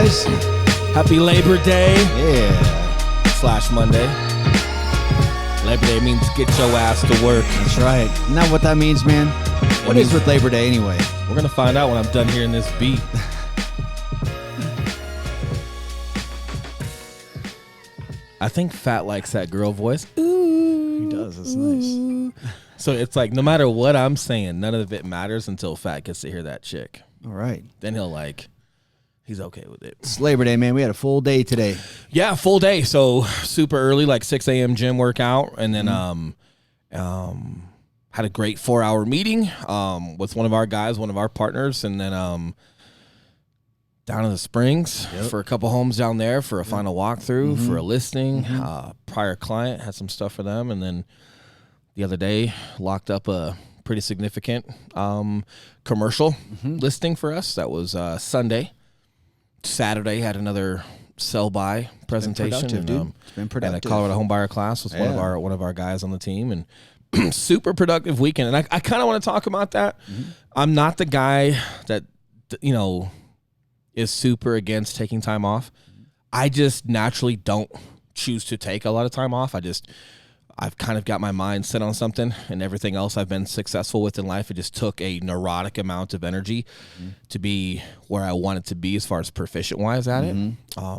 boys. Happy Labor Day Yeah. / Monday. Labor Day means get your ass to work. That's right. Isn't that what that means, man? What is with Labor Day anyway? We're going to find out when I'm done hearing this beat. I think Fat likes that girl voice. Ooh. He does. It's nice. So it's like no matter what I'm saying, none of it matters until Fat gets to hear that chick. All right. Then he's okay with it. It's Labor Day, man. We had a full day today. Yeah, full day. So super early, like 6 a.m. gym workout. And then had a great 4-hour meeting with one of our guys, one of our partners. And then down in the Springs for a couple homes down there for a final walkthrough, for a listing. Prior client had some stuff for them. And then the other day locked up a pretty significant commercial listing for us. That was Sunday. Saturday had another sell-by presentation. It's been productive. And a Colorado home buyer class with one of our guys on the team. And super productive weekend. And I kind of want to talk about that. I'm not the guy that, is super against taking time off. I just naturally don't choose to take a lot of time off. I've kind of got my mind set on something, and everything else I've been successful with in life, it just took a neurotic amount of energy to be where I wanted to be as far as proficient-wise at it.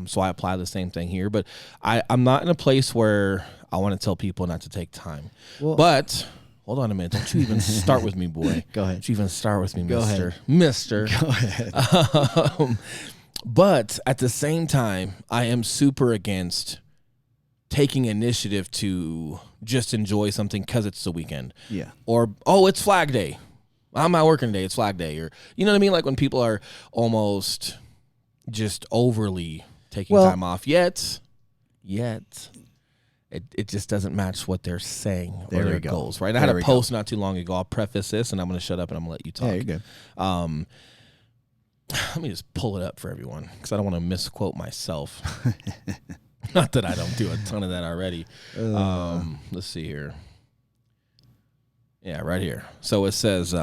So I apply the same thing here. But I'm not in a place where I want to tell people not to take time. Well, but hold on a minute. Don't you even start with me, boy. Go ahead. Don't you even start with me, Go mister. ahead. Mister. Go ahead. But at the same time, I am super against taking initiative to just enjoy something because it's the weekend. Yeah. Or, it's Flag Day. I'm not working today. It's Flag Day. Or, you know what I mean? Like when people are almost just overly taking time off. Yet, it just doesn't match what they're saying or their goals, right? I had a post not too long ago. I'll preface this, and I'm going to shut up, and I'm going to let you talk. Yeah, you're good. Let me just pull it up for everyone because I don't want to misquote myself. Not that I don't do a ton of that already. Let's see here. Yeah, right here. So it says,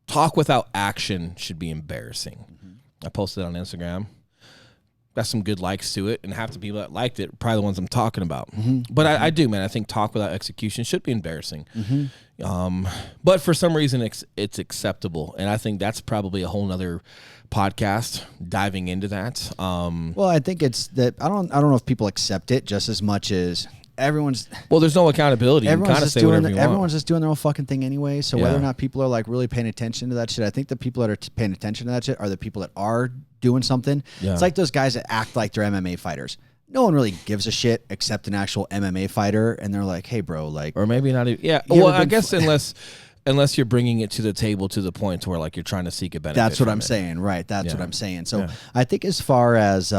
talk without action should be embarrassing. I posted it on Instagram. Got some good likes to it, and half the people that liked it are probably the ones I'm talking about. But I do, man. I think talk without execution should be embarrassing. But for some reason, it's acceptable, and I think that's probably a whole nother podcast diving into that. Well, I think it's that I don't know if people accept it just as much as everyone's. Well, there's no accountability. You kind of say whatever you want. Everyone's just doing their own fucking thing anyway. So whether or not people are like really paying attention to that shit, I think the people that are paying attention to that shit are the people that are doing something. Yeah. It's like those guys that act like they're MMA fighters. No one really gives a shit except an actual MMA fighter, and they're like, "Hey, bro, like," or maybe not even. Yeah. Well, I guess unless you're bringing it to the table to the point where like you're trying to seek a benefit. That's what I'm saying, right? That's what I'm saying. So I think as far as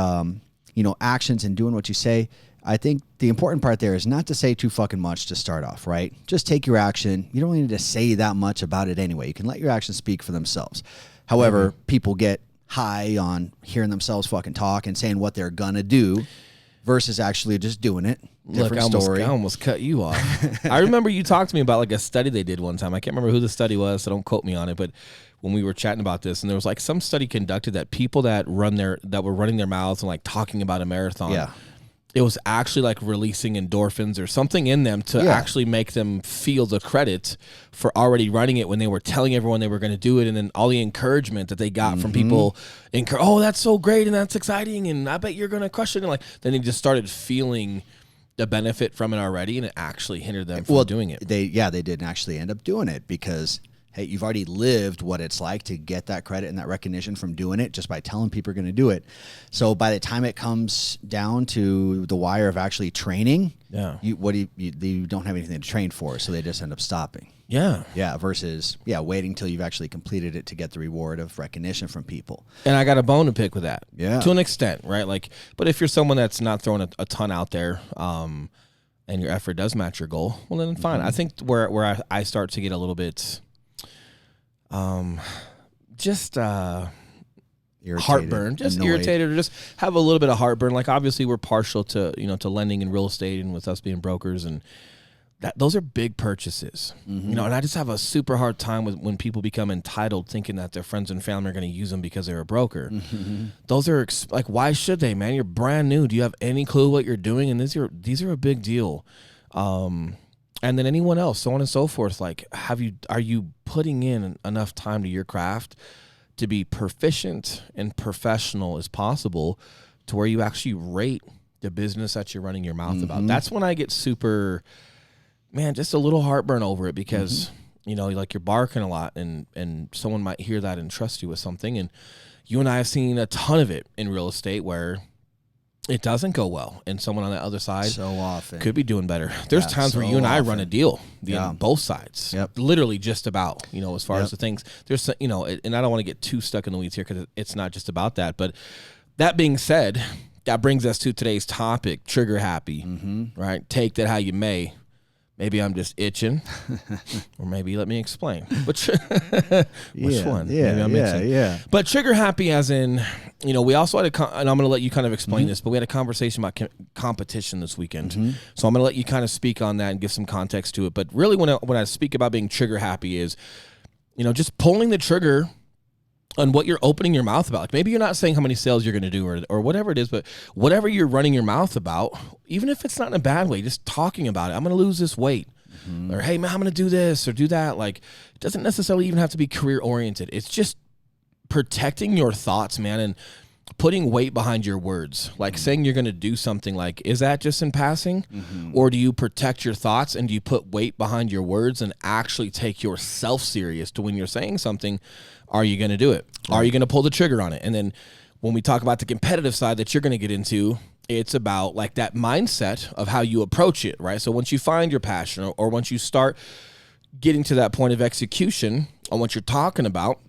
actions and doing what you say, I think the important part there is not to say too fucking much to start off, right? Just take your action. You don't need to say that much about it anyway. You can let your actions speak for themselves. However, people get high on hearing themselves fucking talk and saying what they're gonna do versus actually just doing it. Different story. I almost cut you off. I remember you talked to me about like a study they did one time. I can't remember who the study was, so don't quote me on it. But when we were chatting about this, and there was like some study conducted that people that were running their mouths and like talking about a marathon, it was actually like releasing endorphins or something in them to actually make them feel the credit for already running it when they were telling everyone they were going to do it. And then all the encouragement that they got from people, oh, that's so great and that's exciting and I bet you're going to crush it. And like, then they just started feeling the benefit from it already, and it actually hindered them from doing it. They didn't actually end up doing it because, hey, you've already lived what it's like to get that credit and that recognition from doing it just by telling people you're going to do it. So by the time it comes down to the wire of actually training, you don't have anything to train for, so they just end up stopping. Yeah. Versus waiting till you've actually completed it to get the reward of recognition from people. And I got a bone to pick with that. Yeah. To an extent, right? Like, but if you're someone that's not throwing a ton out there, and your effort does match your goal, well then fine. I think where I start to get a little bit irritated, heartburn, just annoyed. irritated, or just have a little bit of heartburn. Like obviously we're partial to lending in real estate and with us being brokers, and those are big purchases, you know, and I just have a super hard time with when people become entitled thinking that their friends and family are going to use them because they're a broker. Those are like, why should they, man? You're brand new. Do you have any clue what you're doing? And these are a big deal. And then anyone else, so on and so forth. Like, are you putting in enough time to your craft to be proficient and professional as possible to where you actually rate the business that you're running your mouth about? That's when I get super, man, just a little heartburn over it because, you know, like you're barking a lot and someone might hear that and trust you with something. And you and I have seen a ton of it in real estate where it doesn't go well. And someone on the other side so often could be doing better. There's times where you and I run a deal on both sides, Yep. literally just about, you know, as far as the things there's, you know, and I don't want to get too stuck in the weeds here because it's not just about that. But that being said, that brings us to today's topic, trigger happy, right? Take that how you may. Maybe I'm just itching, or maybe let me explain. Which one? Yeah, Maybe I'm itching. But trigger happy as in, you know, we also had and I'm going to let you kind of explain this, but we had a conversation about competition this weekend. So I'm going to let you kind of speak on that and give some context to it. But really when I speak about being trigger happy is, you know, just pulling the trigger on what you're opening your mouth about. Like maybe you're not saying how many sales you're going to do or whatever it is, but whatever you're running your mouth about, even if it's not in a bad way, just talking about it. I'm going to lose this weight. Or, hey, man, I'm going to do this or do that. Like, it doesn't necessarily even have to be career oriented. It's just protecting your thoughts, man, and putting weight behind your words. Like saying you're going to do something, like, is that just in passing? Or do you protect your thoughts and do you put weight behind your words and actually take yourself serious to when you're saying something? Are you going to do it? Are you going to pull the trigger on it? And then when we talk about the competitive side that you're going to get into, it's about like that mindset of how you approach it, right? So once you find your passion or once you start getting to that point of execution on what you're talking about,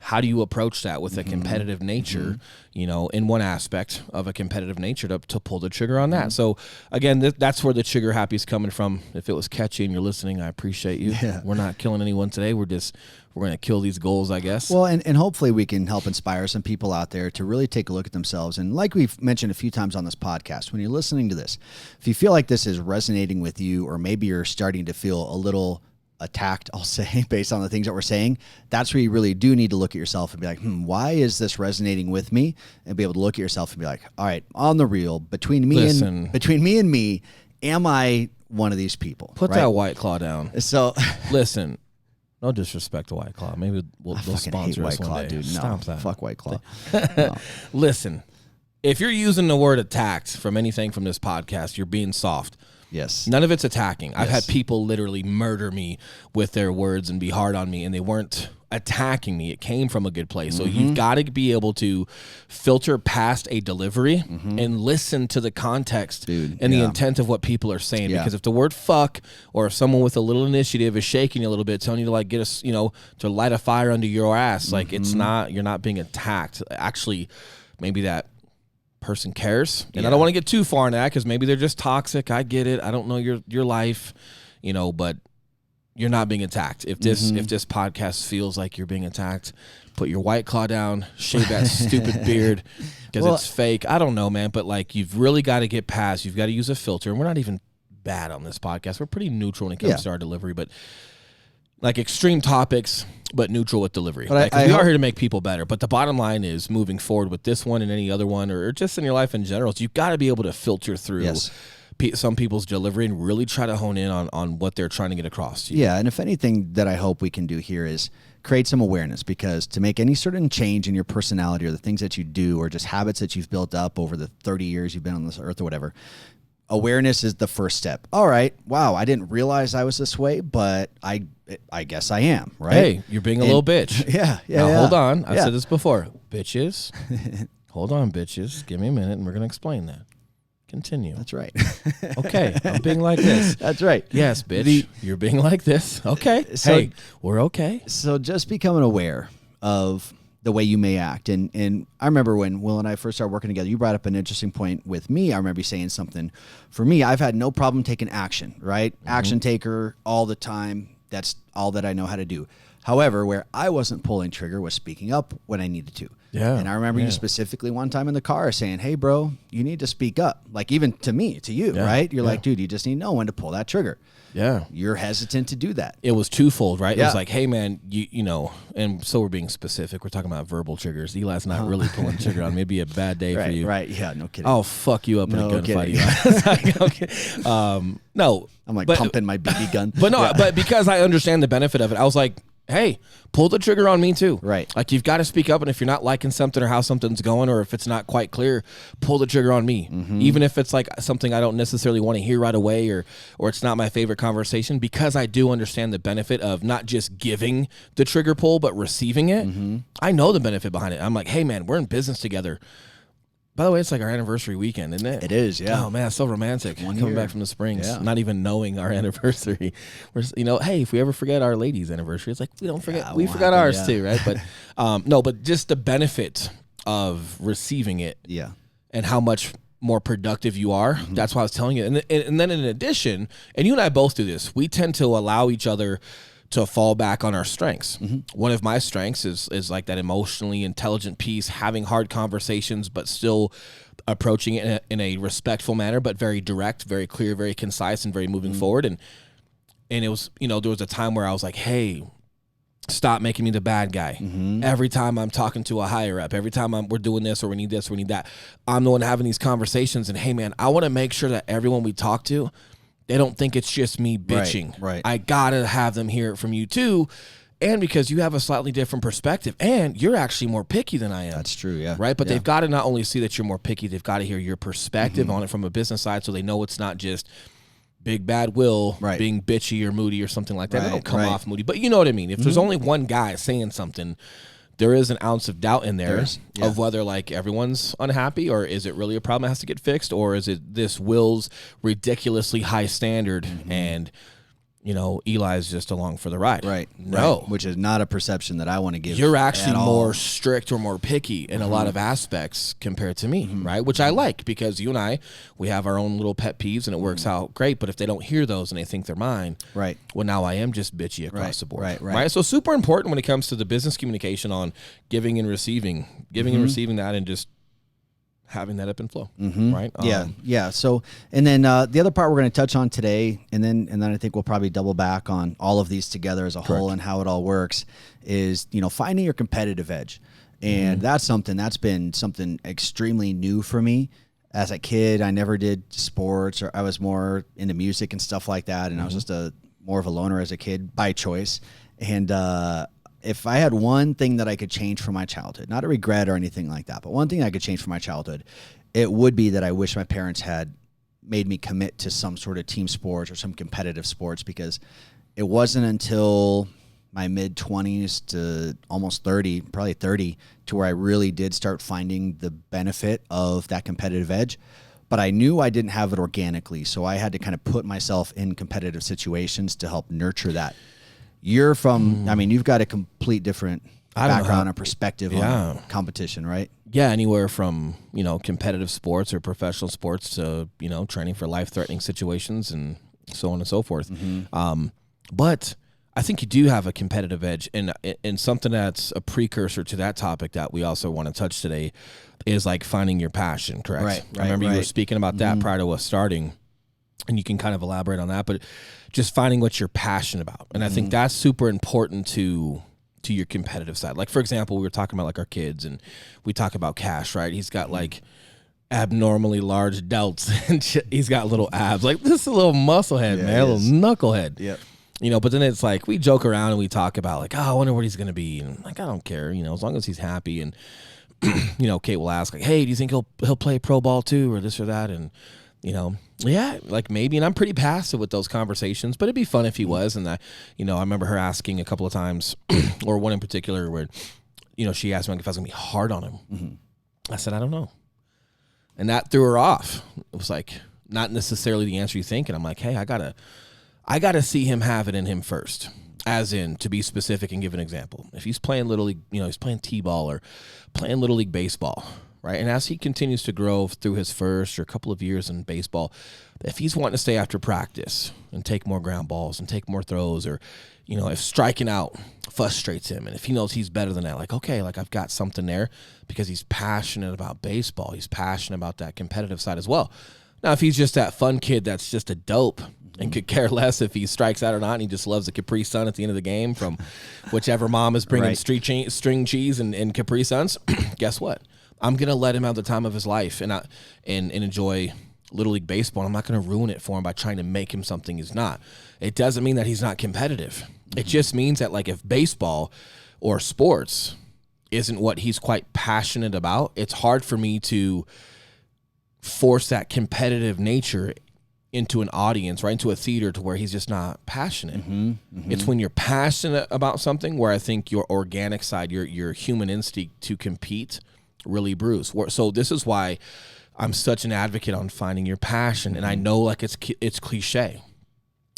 how do you approach that with a competitive nature, you know, in one aspect of a competitive nature to pull the trigger on that? So again, that's where the trigger happy is coming from. If it was catchy and you're listening, I appreciate you. Yeah. We're not killing anyone today. We're going to kill these goals, I guess. Well, and hopefully we can help inspire some people out there to really take a look at themselves. And like we've mentioned a few times on this podcast, when you're listening to this, if you feel like this is resonating with you, or maybe you're starting to feel a little attacked, I'll say, based on the things that we're saying, that's where you really do need to look at yourself and be like, why is this resonating with me? And be able to look at yourself and be like, all right, on the real, between me and me, am I one of these people? Put that White Claw down. So listen, no disrespect to White Claw. Maybe they'll sponsor us White Claw, one day. dude. No, Stop that. Fuck White Claw. No. Listen, if you're using the word attacked from anything from this podcast, you're being soft. Yes. None of it's attacking. I've had people literally murder me with their words and be hard on me, and they weren't attacking me. It came from a good place. So you've got to be able to filter past a delivery and listen to the context and the intent of what people are saying. Because if the word fuck or if someone with a little initiative is shaking you a little bit, telling you to like get us, you know, to light a fire under your ass, like it's not, you're not being attacked. Actually, maybe that person cares, and I don't want to get too far in that because maybe they're just toxic. I get it. I don't know your life, you know, but you're not being attacked. If this podcast feels like you're being attacked, put your White Claw down, shave that stupid beard because it's fake. I don't know, man, but like you've really got to get past. You've got to use a filter, and we're not even bad on this podcast. We're pretty neutral when it comes to our delivery, but like extreme topics, but neutral with delivery. But we are here to make people better. But the bottom line is moving forward with this one and any other one, or just in your life in general, you've got to be able to filter through some people's delivery and really try to hone in on what they're trying to get across to you. Yeah, and if anything that I hope we can do here is create some awareness, because to make any certain change in your personality or the things that you do or just habits that you've built up over the 30 years you've been on this earth or whatever, awareness is the first step. All right, wow, I didn't realize I was this way, but I guess I am, right? Hey, you're being a little bitch. Yeah. Now, hold on. I've said this before. Bitches. Hold on, bitches. Give me a minute, and we're going to explain that. Continue. That's right. Okay, I'm being like this. That's right. Yes, bitch. You're being like this. Okay. So, hey, we're okay. So just becoming aware of the way you may act. And I remember when Will and I first started working together, you brought up an interesting point with me. I remember you saying something. For me, I've had no problem taking action, right? Action taker all the time. That's all that I know how to do. However, where I wasn't pulling trigger was speaking up when I needed to. Yeah. And I remember you specifically one time in the car saying, hey, bro, you need to speak up. Like even to me, to you, right? You're like, dude, you just need to know when to pull that trigger. Yeah. You're hesitant to do that. It was twofold, right? Yeah. It was like, hey, man, you know, and so we're being specific. We're talking about verbal triggers. Eli's not really pulling the trigger on. Maybe a bad day for you. Right. Yeah. No kidding. I'll fuck you up in a gunfight, Eli. Okay. No. I'm like pumping my BB gun. But no, but because I understand the benefit of it, I was like, hey, pull the trigger on me too. Right. Like you've got to speak up, and if you're not liking something or how something's going, or if it's not quite clear, pull the trigger on me. Even if it's like something I don't necessarily want to hear right away, or it's not my favorite conversation, because I do understand the benefit of not just giving the trigger pull, but receiving it. I know the benefit behind it. I'm like, hey man, we're in business together. By the way, it's like our anniversary weekend, isn't it? It is, yeah. Oh, man, it's so romantic. Coming back from the Springs, not even knowing our anniversary. We're, you know, hey, if we ever forget our ladies' anniversary, it's like, we don't forget. We forgot ours too, right? But no, but just the benefit of receiving it and how much more productive you are. That's why I was telling you. And then in addition, and you and I both do this, we tend to allow each other to fall back on our strengths. One of my strengths is like that emotionally intelligent piece, having hard conversations, but still approaching it in a respectful manner, but very direct, very clear, very concise, and very moving forward. And it was, you know, there was a time where I was like, hey, stop making me the bad guy. Every time I'm talking to a higher up, every time we're doing this or we need this or we need that, I'm the one having these conversations. And hey, man, I want to make sure that everyone we talk to, they don't think it's just me bitching. Right. I gotta have them hear it from you too, and because you have a slightly different perspective, and you're actually more picky than I am. That's true, yeah. Right, but they've got to not only see that you're more picky, they've got to hear your perspective on it from a business side, so they know it's not just big bad Will being bitchy or moody or something like that. They don't come off moody, but you know what I mean. If there's only one guy saying something, there is an ounce of doubt in there of whether like everyone's unhappy, or is it really a problem that has to get fixed, or is it this Will's ridiculously high standard and, you know, Eli's just along for the ride. No. Which is not a perception that I want to give. You're actually more strict or more picky in a lot of aspects compared to me, right? Which I like, because you and I, we have our own little pet peeves and it works out great. But if they don't hear those and they think they're mine, well, now I am just bitchy across the board. Right. So super important when it comes to the business communication on giving and receiving, and receiving that, and just having that ebb and flow, right? Yeah. So, and then the other part we're going to touch on today, and then I think we'll probably double back on all of these together as a whole and how it all works, is, you know, finding your competitive edge. And that's been something extremely new for me. As a kid, I never did sports, or I was more into music and stuff like that. And I was just more of a loner as a kid by choice. And, if I had one thing that I could change from my childhood, not a regret or anything like that, but one thing I could change from my childhood, it would be that I wish my parents had made me commit to some sort of team sports or some competitive sports, because it wasn't until my mid-20s to almost 30, probably 30, to where I really did start finding the benefit of that competitive edge. But I knew I didn't have it organically, so I had to kind of put myself in competitive situations to help nurture that. You're from, I mean, you've got a complete different background and perspective on competition, right? Yeah, anywhere from, you know, competitive sports or professional sports to, you know, training for life-threatening situations and so on and so forth. But I think you do have a competitive edge, and something that's a precursor to that topic that we also want to touch today is like finding your passion, correct? Right. I remember you were speaking about that prior to us starting, and you can kind of elaborate on that, but just finding what you're passionate about. And I think that's super important to your competitive side. Like, for example, we were talking about like our kids, and we talk about Cash, right? He's got like abnormally large delts, and he's got little abs. Like, this is a little muscle head, man, a little knucklehead. Yep. You know, but then it's like we joke around and we talk about like, oh, I wonder what he's going to be. And like, I don't care, you know, as long as he's happy. And, you know, Kate will ask like, hey, do you think he'll play pro ball too, or this or that? And, you know, yeah, like maybe. And I'm pretty passive with those conversations, but it'd be fun if he was. And you know, I remember her asking a couple of times, or one in particular where, you know, she asked me if I was going to be hard on him. I said, I don't know. And that threw her off. It was like not necessarily the answer you think. And I'm like, hey, I gotta see him have it in him first. As in, to be specific and give an example. If he's playing Little League, you know, he's playing T-ball or playing Little League baseball, right? And as he continues to grow through his first or couple of years in baseball, if he's wanting to stay after practice and take more ground balls and take more throws, or, you know, if striking out frustrates him, and if he knows he's better than that, like, okay, like I've got something there because he's passionate about baseball. He's passionate about that competitive side as well. Now, if he's just that fun kid that's just a dope and could care less if he strikes out or not, and he just loves a Capri Sun at the end of the game from whichever mom is bringing string cheese and Capri Suns, guess what? I'm going to let him have the time of his life and enjoy Little League Baseball. I'm not going to ruin it for him by trying to make him something he's not. It doesn't mean that he's not competitive. It just means that, like, if baseball or sports isn't what he's quite passionate about, it's hard for me to force that competitive nature into an audience, right, into a theater, to where he's just not passionate. It's when you're passionate about something where I think your organic side, your human instinct to compete really brews. So this is why I'm such an advocate on finding your passion. And I know, like, it's cliche,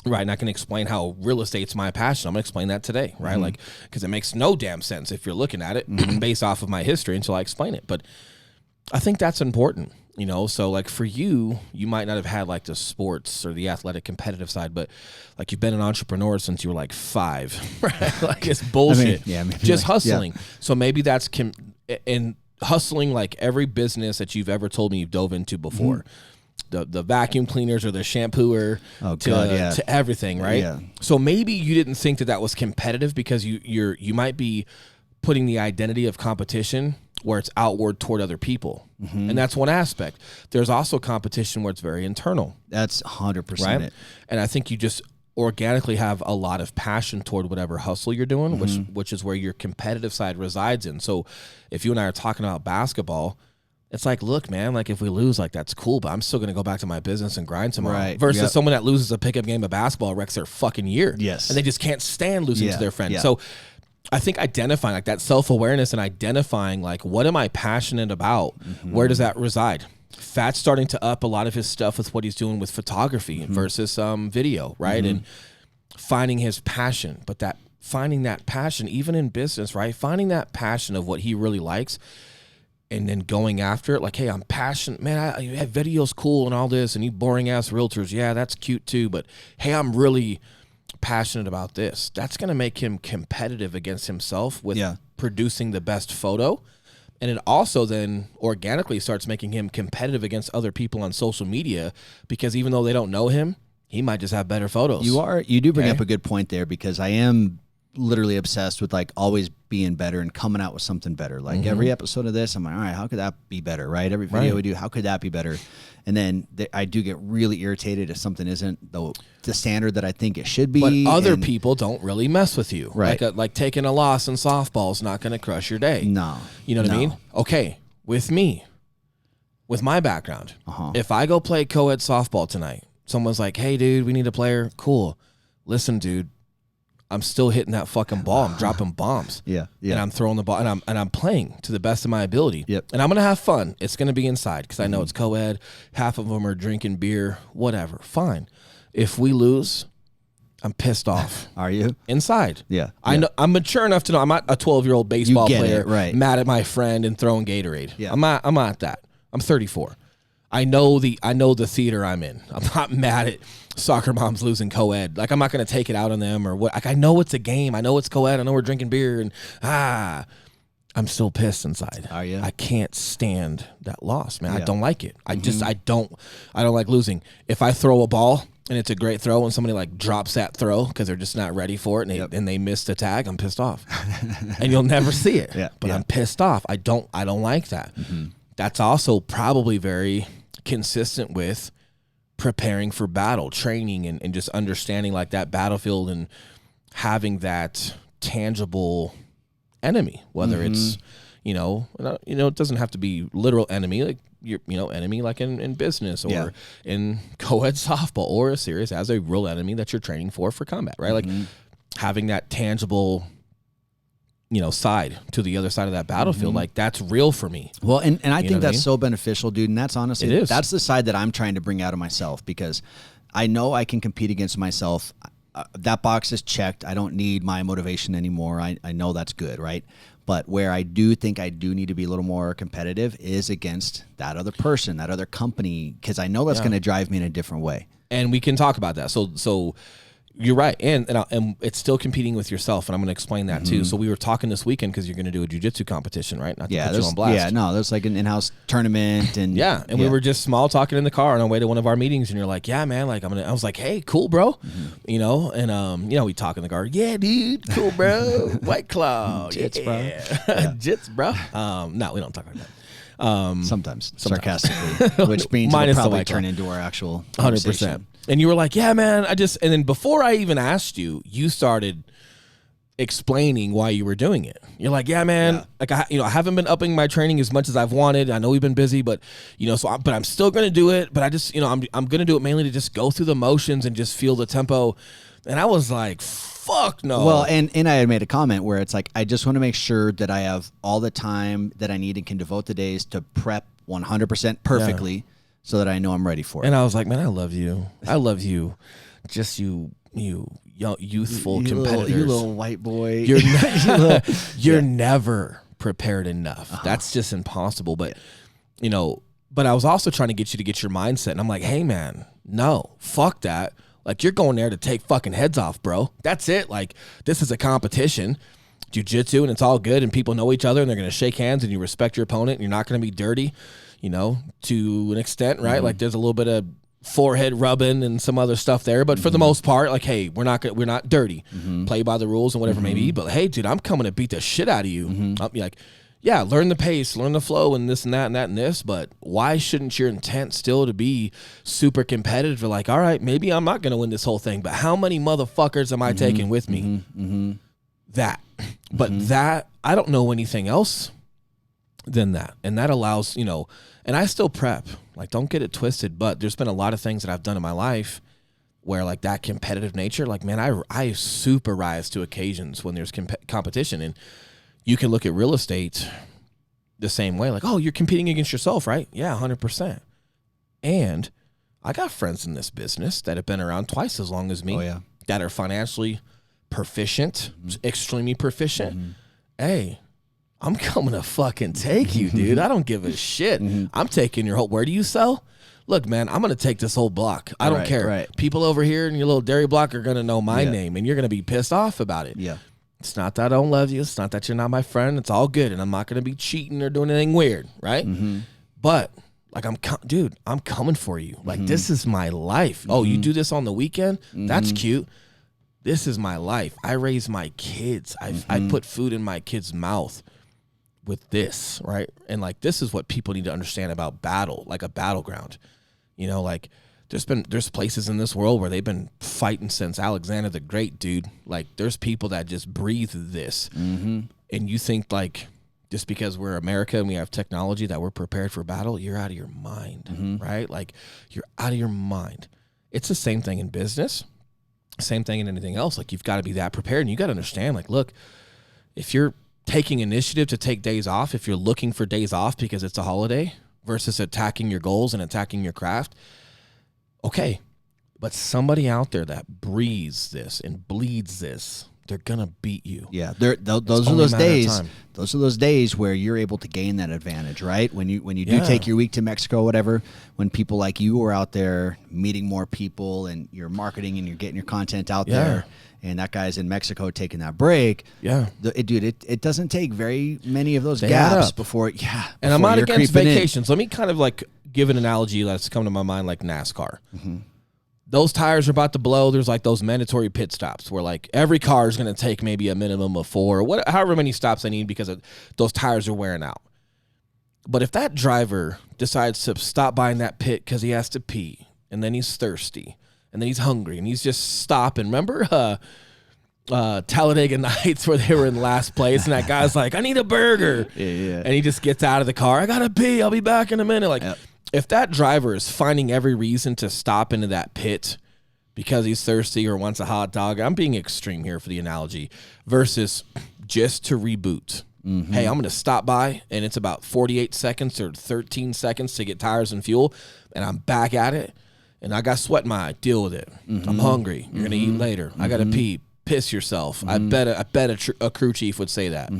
right? And I can explain how real estate's my passion. I'm going to explain that today, right? Like, because it makes no damn sense if you're looking at it based off of my history until I explain it. But I think that's important. You know, so like for you, you might not have had like the sports or the athletic competitive side, but like you've been an entrepreneur since you were like 5, right? Like it's bullshit. Just hustling. So maybe that's and hustling, like every business that you've ever told me you've dove into before, the vacuum cleaners or the shampooer to everything, right? Yeah. So maybe you didn't think that was competitive because you might be putting the identity of competition where it's outward toward other people. And that's one aspect. There's also competition where it's very internal. That's 100% right? it. And I think you just organically have a lot of passion toward whatever hustle you're doing, which is where your competitive side resides in. So if you and I are talking about basketball, it's like, look, man, like if we lose, like that's cool, but I'm still going to go back to my business and grind tomorrow. Right. Versus someone that loses a pickup game of basketball wrecks their fucking year. Yes. And they just can't stand losing to their friend. So I think identifying like that self-awareness and identifying like, what am I passionate about? Where does that reside? Fat's starting to up a lot of his stuff with what he's doing with photography versus video, right? And finding his passion, but finding that passion, even in business, right? Finding that passion of what he really likes and then going after it. Like, hey, I'm passionate, man, I have video's cool and all this, and you boring ass realtors, yeah, that's cute too, but hey, I'm really passionate about this. That's going to make him competitive against himself with producing the best photo. And it also then organically starts making him competitive against other people on social media, because even though they don't know him, he might just have better photos. You do bring up a good point there, because I am literally obsessed with like always being better and coming out with something better. Like every episode of this, I'm like, all right, how could that be better, right? Every video we do, how could that be better? And then I do get really irritated if something isn't the standard that I think it should be. But other people don't really mess with you. Right. Like taking a loss in softball is not going to crush your day. No. You know what I mean? Okay, with me, with my background, if I go play co-ed softball tonight, someone's like, hey, dude, we need a player. Cool. Listen, dude, I'm still hitting that fucking ball. I'm dropping bombs. And I'm throwing the ball, and I'm playing to the best of my ability. And I'm going to have fun. It's going to be inside because I know it's co-ed. Half of them are drinking beer, whatever. Fine. If we lose, I'm pissed off. Are you? Inside. I know. I'm mature enough to know I'm not a 12-year-old baseball player mad at my friend and throwing Gatorade. I'm not that. I'm 34. I know the theater I'm in. I'm not mad at soccer moms losing co-ed. Like, I'm not going to take it out on them or what. Like, I know it's a game. I know it's co-ed. I know we're drinking beer and I'm still pissed inside. Are you? I can't stand that loss, man. I don't like it. I don't like losing. If I throw a ball and it's a great throw and somebody like drops that throw because they're just not ready for it and they missed the tag, I'm pissed off. And you'll never see it. But I'm pissed off. I don't like that. That's also probably very consistent with preparing for battle, training, and just understanding like that battlefield and having that tangible enemy, whether it's, it doesn't have to be literal enemy, like enemy like in business or in co-ed softball, or a series as a real enemy that you're training for combat, right? Like having that tangible side to the other side of that battlefield, like that's real for me. Well, and I think that's so beneficial, dude. And that's honestly, that's the side that I'm trying to bring out of myself, because I know I can compete against myself that box is checked. I don't need my motivation anymore. I know that's good, right? But where I do think I do need to be a little more competitive is against that other person, that other company, because I know that's going to drive me in a different way. And we can talk about that. So you're right, and it's still competing with yourself, and I'm going to explain that too. So we were talking this weekend because you're going to do a jiu-jitsu competition, right? Not to put you on blast. Yeah, no, there's like an in-house tournament, and we were just small talking in the car on our way to one of our meetings, and you're like, yeah, man, like I was like, hey, cool, bro, you know, and we talk in the car, yeah, dude, cool, bro, White Claw, jits, bro, jits, bro. No, we don't talk like that. Sometimes sarcastically, which means it'll probably turn into our actual 100%. And you were like, yeah, man, and then before I even asked you, you started explaining why you were doing it. You're like, yeah, man, like I haven't been upping my training as much as I've wanted. I know we've been busy, but but I'm still going to do it. But I just, I'm going to do it mainly to just go through the motions and just feel the tempo. And I was like, fuck no. Well, and I had made a comment where it's like, I just want to make sure that I have all the time that I need and can devote the days to prep 100% perfectly. Yeah. So that I know I'm ready for it. And I was like, man, I love you. I love you. Just you young, youthful competitors. You little white boy. You're never prepared enough. That's just impossible. But, but I was also trying to get you to get your mindset. And I'm like, hey, man, no, fuck that. Like, you're going there to take fucking heads off, bro. That's it. Like, this is a competition. Jiu-jitsu, and it's all good, and people know each other, and they're going to shake hands, and you respect your opponent, and you're not going to be dirty. To an extent, right? Like there's a little bit of forehead rubbing and some other stuff there, but for the most part, like, hey, we're not dirty. Play by the rules and whatever it may be. But hey, dude, I'm coming to beat the shit out of you. I'll be like, yeah, learn the pace, learn the flow, and this and that and that and this. But why shouldn't your intent still to be super competitive? Or like, all right, maybe I'm not going to win this whole thing, but how many motherfuckers am I taking with me? That, but that I don't know anything else than that, and that allows and I still prep, like, don't get it twisted, but there's been a lot of things that I've done in my life where, like, that competitive nature, like, man, I super rise to occasions when there's competition. And you can look at real estate the same way, like, oh, you're competing against yourself, right? Yeah, 100%. And I got friends in this business that have been around twice as long as me, that are financially proficient, extremely proficient. Hey, I'm coming to fucking take you, dude. I don't give a shit. I'm taking your whole, where do you sell? Look, man, I'm going to take this whole block. I don't care. Right. People over here in your little dairy block are going to know my name, and you're going to be pissed off about it. Yeah. It's not that I don't love you. It's not that you're not my friend. It's all good, and I'm not going to be cheating or doing anything weird, right? But, like, I'm coming for you. Like, this is my life. Oh, you do this on the weekend? That's cute. This is my life. I raise my kids. I put food in my kids' mouth with this, right? And like, this is what people need to understand about battle, like a battleground. Like there's places in this world where they've been fighting since Alexander the Great, dude. Like there's people that just breathe this. And you think like, just because we're America and we have technology that we're prepared for battle, you're out of your mind, right? Like you're out of your mind. It's the same thing in business, same thing in anything else. Like you've got to be that prepared, and you got to understand, like, look, if you're taking initiative to take days off, if you're looking for days off because it's a holiday versus attacking your goals and attacking your craft, okay. But somebody out there that breathes this and bleeds this, they're gonna beat you. Yeah, those are those days. Those are those days where you're able to gain that advantage, right? When you do take your week to Mexico, or whatever. When people like you are out there meeting more people, and you're marketing and you're getting your content out there, and that guy's in Mexico taking that break. Yeah, it doesn't take very many of those gaps before. Yeah, and I'm not against vacations. Let me kind of like give an analogy that's come to my mind, like NASCAR. Those tires are about to blow. There's like those mandatory pit stops where like every car is going to take maybe a minimum of 4 or however many stops they need because those tires are wearing out. But if that driver decides to stop by in that pit because he has to pee, and then he's thirsty, and then he's hungry, and he's just stopping. Remember Talladega Nights where they were in last place, and that guy's like, I need a burger. And he just gets out of the car. I got to pee. I'll be back in a minute. Like, if that driver is finding every reason to stop into that pit because he's thirsty or wants a hot dog, I'm being extreme here for the analogy, versus just to reboot. Hey, I'm going to stop by, and it's about 48 seconds or 13 seconds to get tires and fuel, and I'm back at it. and I got sweat in my eye. Deal with it. I'm hungry. You're gonna eat later. I gotta pee. Piss yourself. I bet a crew chief would say that,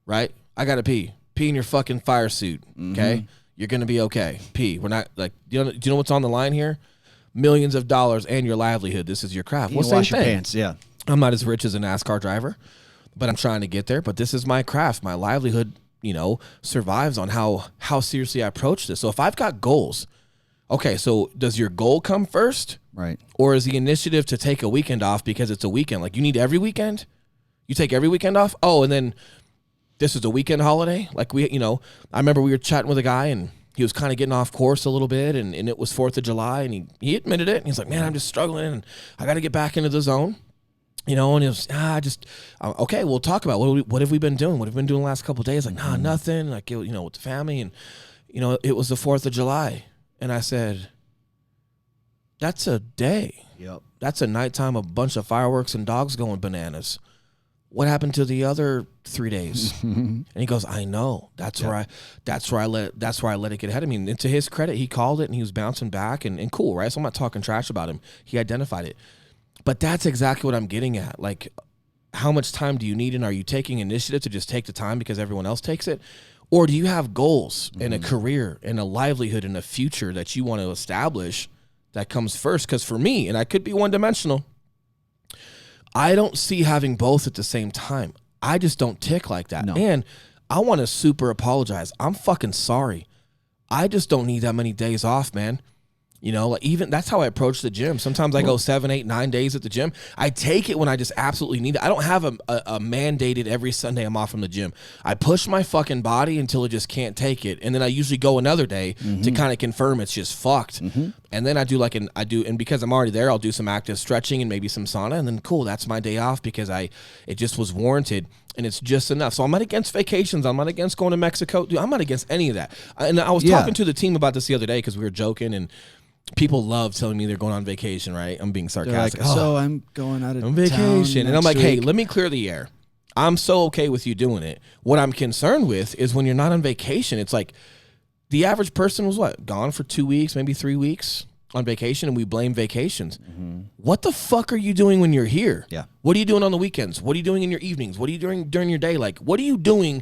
right? I gotta pee. Pee in your fucking fire suit. Okay, you're gonna be okay. Pee. We're not like. Do you know what's on the line here? Millions of dollars and your livelihood. This is your craft. You wash your pants. Yeah. I'm not as rich as a NASCAR driver, but I'm trying to get there. But this is my craft. My livelihood, survives on how seriously I approach this. So if I've got goals, okay, so does your goal come first? Right. Or is the initiative to take a weekend off because it's a weekend? Like you need every weekend? You take every weekend off? Oh, and then this is a weekend holiday? Like I remember we were chatting with a guy and he was kind of getting off course a little bit and it was 4th of July and he admitted it. And he's like, man, I'm just struggling and I got to get back into the zone. And it was, okay, we'll talk about what have we been doing? What have we been doing the last couple of days? Like, nothing. Like, with the family. And, it was the 4th of July. And I said, that's a day. Yep. That's a nighttime, a bunch of fireworks and dogs going bananas. What happened to the other 3 days? And he goes, I know. That's where I let it get ahead of me. And to his credit, he called it and he was bouncing back and cool, right? So I'm not talking trash about him. He identified it. But that's exactly what I'm getting at. Like, how much time do you need? And are you taking initiative to just take the time because everyone else takes it? Or do you have goals and a career and a livelihood and a future that you want to establish that comes first? Because for me, and I could be one-dimensional, I don't see having both at the same time. I just don't tick like that. No. And I want to super apologize. I'm fucking sorry. I just don't need that many days off, man. Even that's how I approach the gym. Sometimes I go 7, 8, 9 days at the gym. I take it when I just absolutely need it. I don't have a mandated every Sunday I'm off from the gym. I push my fucking body until it just can't take it. And then I usually go another day to kind of confirm it's just fucked. And then I do and because I'm already there, I'll do some active stretching and maybe some sauna. And then cool, that's my day off because it just was warranted. And it's just enough. So I'm not against vacations. I'm not against going to Mexico. Dude, I'm not against any of that. And I was talking to the team about this the other day because we were joking and people love telling me they're going on vacation, right? I'm being sarcastic. Like, so I'm going out of vacation. And I'm like, hey, let me clear the air. I'm so okay with you doing it. What I'm concerned with is when you're not on vacation, it's like the average person was gone for 2 weeks, maybe 3 weeks on vacation, and we blame vacations. What the fuck are you doing when you're here? Yeah. What are you doing on the weekends? What are you doing in your evenings? What are you doing during your day? Like, what are you doing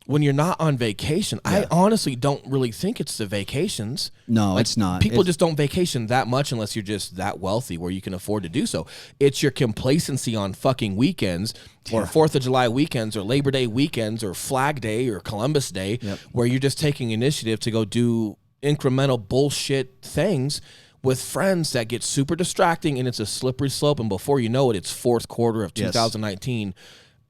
when you're not on vacation? Yeah. I honestly don't really think it's the vacations. No, it's not. People just don't vacation that much unless you're just that wealthy where you can afford to do so. It's your complacency on fucking weekends or 4th of July weekends or Labor Day weekends or Flag Day or Columbus Day where you're just taking initiative to go do incremental bullshit things with friends that get super distracting and it's a slippery slope. And before you know it, it's 4th quarter of 2019.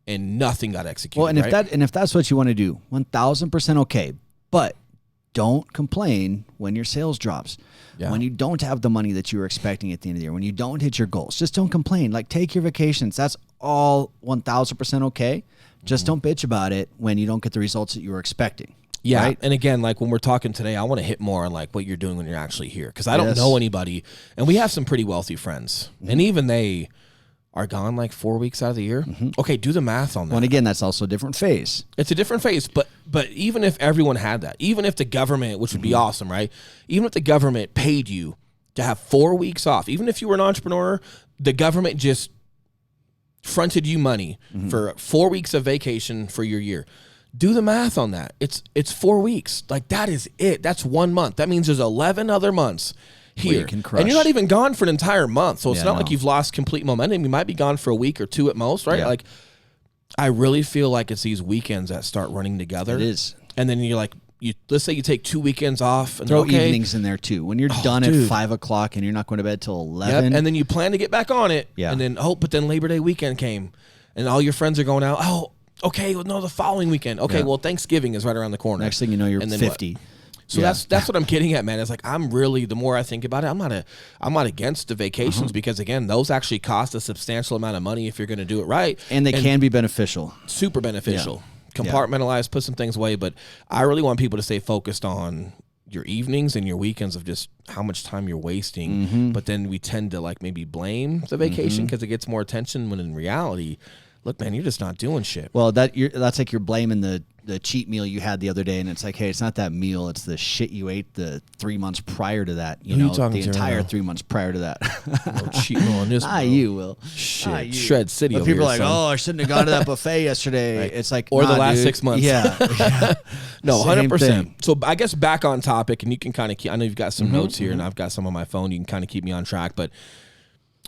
And nothing got executed. Well, and if that's what you want to do, 1,000% okay. But don't complain when your sales drops. Yeah. When you don't have the money that you were expecting at the end of the year. When you don't hit your goals, just don't complain. Like, take your vacations. That's all 1,000% okay. Just don't bitch about it when you don't get the results that you were expecting. Yeah, right? And again, like when we're talking today, I want to hit more on like what you're doing when you're actually here because I don't know anybody, and we have some pretty wealthy friends, and even they are gone like 4 weeks out of the year. Okay, do the math on that. Well, and again, that's also a different phase. It's a different phase, but even if everyone had that, even if the government, which would be awesome, right? Even if the government paid you to have 4 weeks off, even if you were an entrepreneur, the government just fronted you money for 4 weeks of vacation for your year. Do the math on that. It's 4 weeks. Like that is it. That's 1 month. That means there's 11 other months here. And you're not even gone for an entire month. So it's not like you've lost complete momentum. You might be gone for a week or two at most, right? Yeah. Like I really feel like it's these weekends that start running together. It is. And then you're like, let's say you take 2 weekends off. And throw evenings in there too. When you're done at 5 o'clock and you're not going to bed till 11. Yep. And then you plan to get back on it. Yeah. And then, but then Labor Day weekend came and all your friends are going out. Oh, okay. Well, no, the following weekend. Okay. Well, Thanksgiving is right around the corner. Next thing you know, you're 50. What? So that's what I'm getting at, man. It's like I'm really, the more I think about it, I'm not against the vacations because again, those actually cost a substantial amount of money if you're going to do it right, and they can be beneficial, super beneficial. Compartmentalize, put some things away, but I really want people to stay focused on your evenings and your weekends of just how much time you're wasting. But then we tend to like maybe blame the vacation because it gets more attention when in reality, look, man, you're just not doing shit. Well, that's like you're blaming the the cheat meal you had the other day, and it's like, hey, it's not that meal, it's the shit you ate the 3 months prior to that. You Who know, you talking the to entire right now? 3 months prior to that. No cheating on this. Ah, bro. you will. Shit, you. Shred City. But Over people here, are like, son. oh, I shouldn't have gone to that buffet yesterday. Right. It's like, Or the nah, last dude. 6 months. Yeah. No, Same 100%. thing. So I guess back on topic, and you can kind of keep, I know you've got some Mm-hmm, notes here, and I've got some on my phone. You can kind of keep me on track, but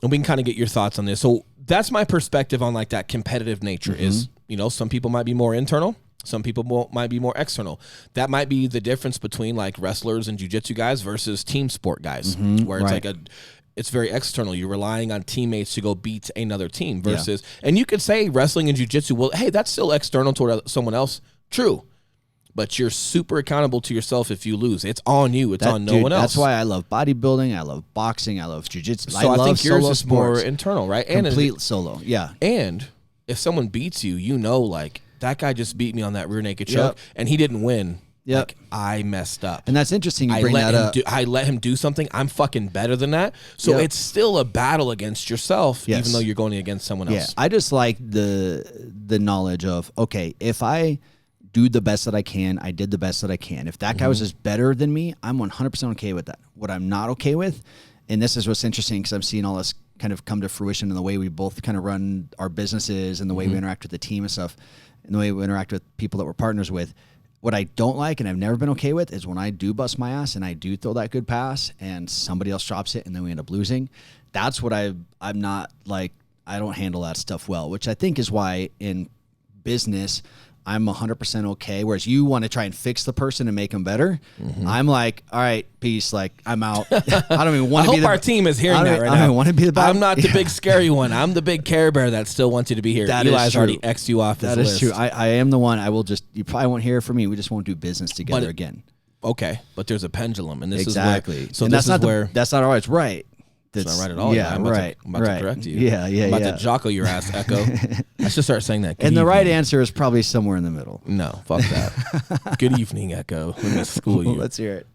and we can kind of get your thoughts on this. So that's my perspective on like that competitive nature is, you know, some people might be more internal. Some people might be more external. That might be the difference between like wrestlers and jiu-jitsu guys versus team sport guys, where it's right. like it's very external. You're relying on teammates to go beat another team versus, and you could say wrestling and jiu-jitsu, well, hey, that's still external toward someone else. True. But you're super accountable to yourself if you lose. It's on you. It's on no one else. That's why I love bodybuilding. I love boxing. I love jiu-jitsu. So I love think yours solo is more sports. internal, right? Complete solo. Yeah. And if someone beats you, you know, like, that guy just beat me on that rear naked choke, and he didn't win. Yep. Like, I messed up. And that's interesting you bring that up. I let him do something. I'm fucking better than that. So it's still a battle against yourself, even though you're going against someone else. Yeah, I just like the knowledge of, okay, if I do the best that I can, I did the best that I can. If that guy was just better than me, I'm 100% okay with that. What I'm not okay with, and this is what's interesting because I'm seeing all this kind of come to fruition in the way we both kind of run our businesses and the way we interact with the team and stuff, and the way we interact with people that we're partners with. What I don't like and I've never been okay with is when I do bust my ass and I do throw that good pass and somebody else drops it and then we end up losing. That's what I'm not like, I don't handle that stuff well, which I think is why in business I'm 100% okay. Whereas you want to try and fix the person and make them better. I'm like, all right, peace. Like, I'm out. I don't even want to be I hope our team is hearing that right I now. don't want to be the bad. I'm not the big scary one. I'm the big Care Bear that still wants you to be here. That is Eli's true. already X'd you off his That list. is true. I am the one. I will just, you probably won't hear from me. We just won't do business together again. Okay, but there's a pendulum, and this Exactly. is where. So and this that's is not where. that's not always right. It's not right at all. Yeah, I'm about to correct you. Yeah, I'm about yeah. to jocko your ass, Echo. I should start saying that. Good And the right evening. answer is probably somewhere in the middle. No, fuck that. Good evening, Echo. Let me school you. Let's hear it.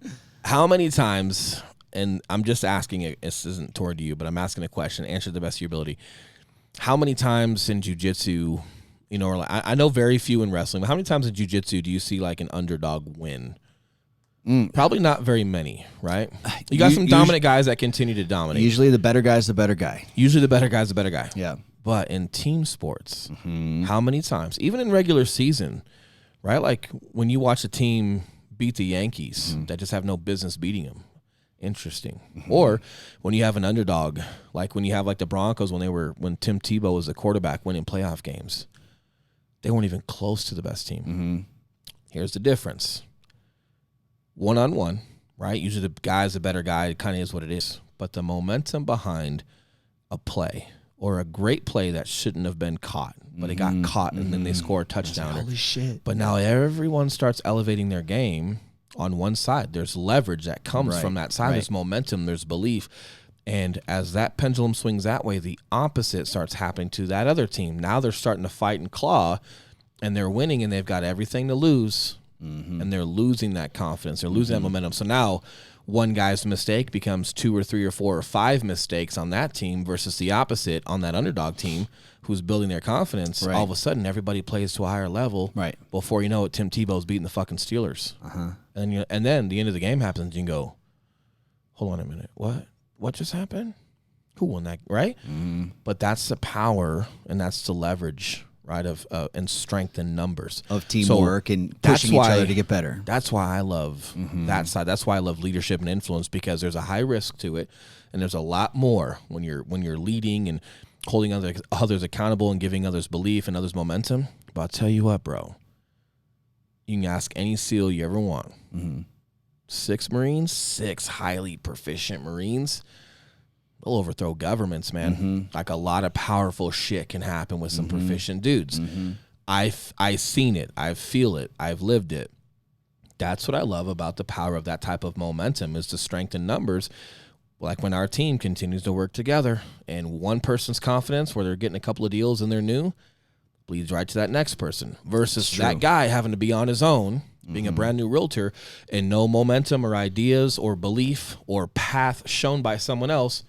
How many times, and I'm just asking it, this isn't toward you, but I'm asking a question, answer to the best of your ability. How many times in jiu-jitsu, you know, or like, I know very few in wrestling, but how many times in jiu-jitsu do you see like an underdog win? Probably not very many, right? You got some dominant guys that continue to dominate. Usually the better guy's the better guy. Usually the better guy's the better guy. Yeah. But in team sports, how many times, even in regular season, right? Like when you watch a team beat the Yankees that just have no business beating them. Interesting. Or when you have an underdog, like when you have like the Broncos when Tim Tebow was the quarterback winning playoff games, they weren't even close to the best team. Here's the difference. One-on-one, right? Usually the guy's a better guy. It kind of is what it is. But the momentum behind a play or a great play that shouldn't have been caught, but it got caught and then they score a touchdown. Holy shit. But now everyone starts elevating their game on one side. There's leverage that comes from that side. There's momentum. There's belief. And as that pendulum swings that way, the opposite starts happening to that other team. Now they're starting to fight and claw, and they're winning, and they've got everything to lose, and they're losing that confidence. They're losing that momentum. So now one guy's mistake becomes 2 or 3 or 4 or 5 mistakes on that team versus the opposite on that underdog team who's building their confidence. All of a sudden, everybody plays to a higher level. Right. Before you know it, Tim Tebow's beating the fucking Steelers. And then the end of the game happens, and you can go, hold on a minute, what just happened? Who won that, right? But that's the power, and that's the leverage, right, of and strength in numbers. Of teamwork and pushing each other to get better. That's why I love that side. That's why I love leadership and influence, because there's a high risk to it, and there's a lot more when you're leading and holding others accountable and giving others belief and others momentum. But I'll tell you what, bro. You can ask any SEAL you ever want. 6 Marines, 6 highly proficient Marines. They'll overthrow governments, man. Like a lot of powerful shit can happen with some proficient dudes. I've seen it. I feel it. I've lived it. That's what I love about the power of that type of momentum, is the strength in numbers. Like when our team continues to work together and one person's confidence, where they're getting a couple of deals and they're new, bleeds right to that next person, versus that guy having to be on his own, being a brand new realtor, and no momentum or ideas or belief or path shown by someone else.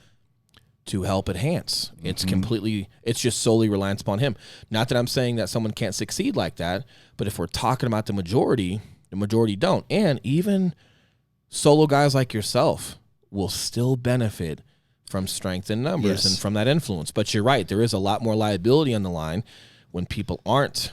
to help enhance. It's completely, it's just solely reliance upon him. Not that I'm saying that someone can't succeed like that, but if we're talking about the majority don't. And even solo guys like yourself will still benefit from strength in numbers and from that influence. But you're right, there is a lot more liability on the line when people aren't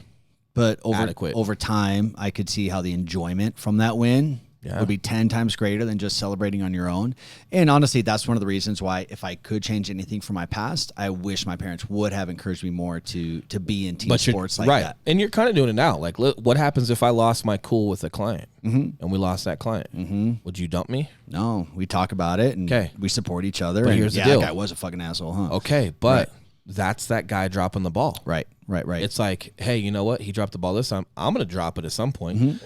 adequate. Over time, I could see how the enjoyment from that win would be 10 times greater than just celebrating on your own. And honestly, that's one of the reasons why, if I could change anything from my past, I wish my parents would have encouraged me more to be in team sports like that. And you're kind of doing it now. Like, what happens if I lost my cool with a client and we lost that client? Would you dump me? No, we talk about it and we support each other. But and here's the deal. That guy was a fucking asshole, huh? Okay, but that's that guy dropping the ball. Right. It's like, hey, you know what? He dropped the ball this time. I'm going to drop it at some point.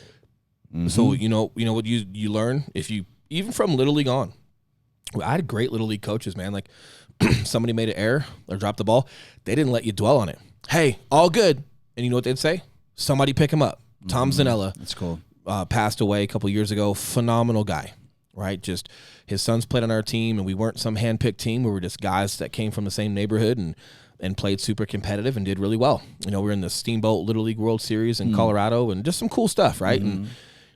So you know what you learn if you, even from Little League on. I had great Little League coaches, man. Like, somebody made an error or dropped the ball, they didn't let you dwell on it. Hey, all good. And you know what they'd say? Somebody pick him up. Tom Zanella. That's cool. Passed away a couple years ago. Phenomenal guy, right? Just his sons played on our team, and we weren't some hand-picked team. We were just guys that came from the same neighborhood and played super competitive and did really well. You know, we were in the Steamboat Little League World Series in Colorado and just some cool stuff, right?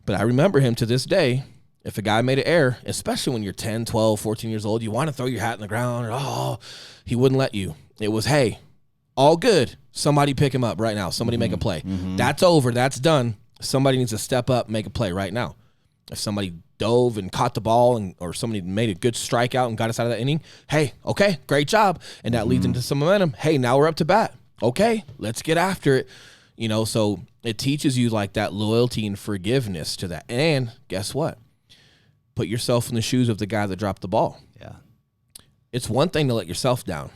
But I remember him to this day. If a guy made an error, especially when you're 10, 12, 14 years old, you want to throw your hat in the ground, or, he wouldn't let you. It was, hey, all good. Somebody pick him up right now. Somebody make a play. That's over. That's done. Somebody needs to step up, make a play right now. If somebody dove and caught the ball or somebody made a good strikeout and got us out of that inning, hey, okay, great job. And that leads into some momentum. Hey, now we're up to bat. Okay, let's get after it. You know, so it teaches you like that loyalty and forgiveness to that. And guess what? Put yourself in the shoes of the guy that dropped the ball. Yeah. It's one thing to let yourself down.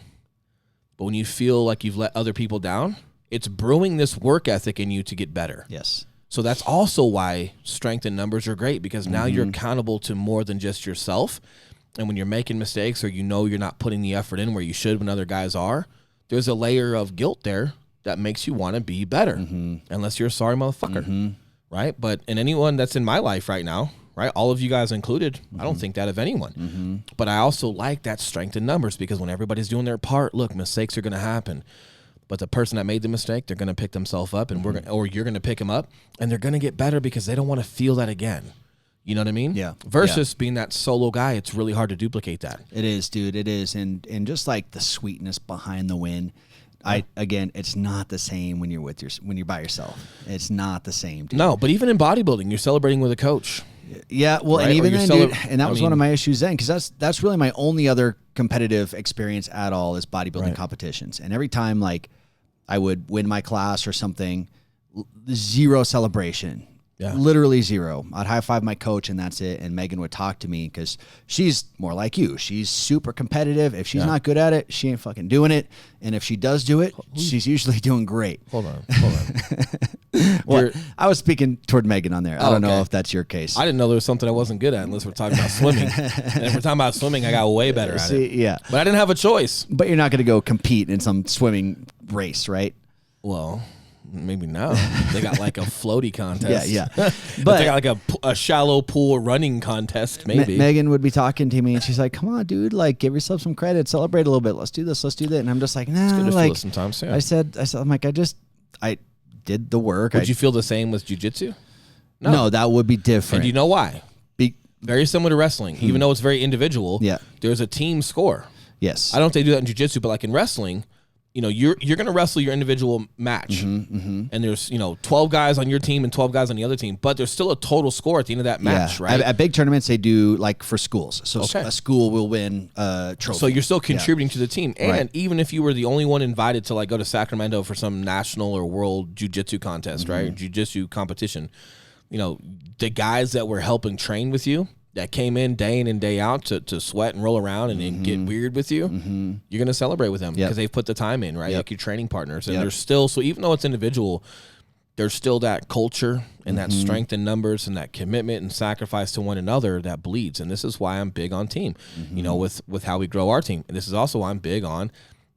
But when you feel like you've let other people down, it's brewing this work ethic in you to get better. Yes. So that's also why strength in numbers are great, because now you're accountable to more than just yourself. And when you're making mistakes or you know you're not putting the effort in where you should when other guys are, there's a layer of guilt there that makes you want to be better, unless you're a sorry motherfucker, right? But in anyone that's in my life right now, right, all of you guys included, I don't think that of anyone. But I also like that strength in numbers, because when everybody's doing their part, look, mistakes are going to happen. But the person that made the mistake, they're going to pick themselves up, and you're going to pick them up, and they're going to get better because they don't want to feel that again. You know what I mean? Yeah. Versus being that solo guy, it's really hard to duplicate that. It is, dude. It is. And just like the sweetness behind the win. Again, it's not the same when you're by yourself. It's not the same, dude. No, but even in bodybuilding, you're celebrating with a coach. Yeah, well, right? and even then, dude, and that was one of my issues then, because that's really my only other competitive experience at all is bodybuilding competitions. And every time, like, I would win my class or something, zero celebration. Yeah. Literally zero. I'd high five my coach and that's it. And Megan would talk to me because she's more like you. She's super competitive. If she's not good at it, she ain't fucking doing it. And if she does do it, she's usually doing great. Hold on. Well, I was speaking toward Megan on there. I don't know if that's your case. I didn't know there was something I wasn't good at unless we're talking about swimming. And if we're talking about swimming, I got way better at it. Yeah. But I didn't have a choice. But you're not going to go compete in some swimming race, right? Well, maybe now they got like a floaty contest. Yeah. But they got like a shallow pool running contest. Maybe Megan would be talking to me and she's like, "Come on, dude! Like, give yourself some credit. Celebrate a little bit. Let's do this. Let's do that." And I'm just like, "Nah." It's good to like feel it sometimes. Yeah. I said, I'm like, I did the work. Would you feel the same with jiu-jitsu? No, that would be different. And do you know why? Very similar to wrestling, even though it's very individual. Yeah, there's a team score. Yes, I don't think they do that in jiu-jitsu, but like in wrestling, you know, you're going to wrestle your individual match, and there's 12 guys on your team and 12 guys on the other team, but there's still a total score at the end of that match, right? At big tournaments, they do like for schools, so a school will win a trophy. So you're still contributing to the team, and even if you were the only one invited to like go to Sacramento for some national or world jiu-jitsu contest, right, jiu-jitsu competition, the guys that were helping train with you, that came in and day out to sweat and roll around and get weird with you, you're going to celebrate with them because they've put the time in, right? Like your training partners. And there's still, so even though it's individual, there's still that culture and that strength in numbers and that commitment and sacrifice to one another that bleeds. And this is why I'm big on team, with how we grow our team. And this is also why I'm big on,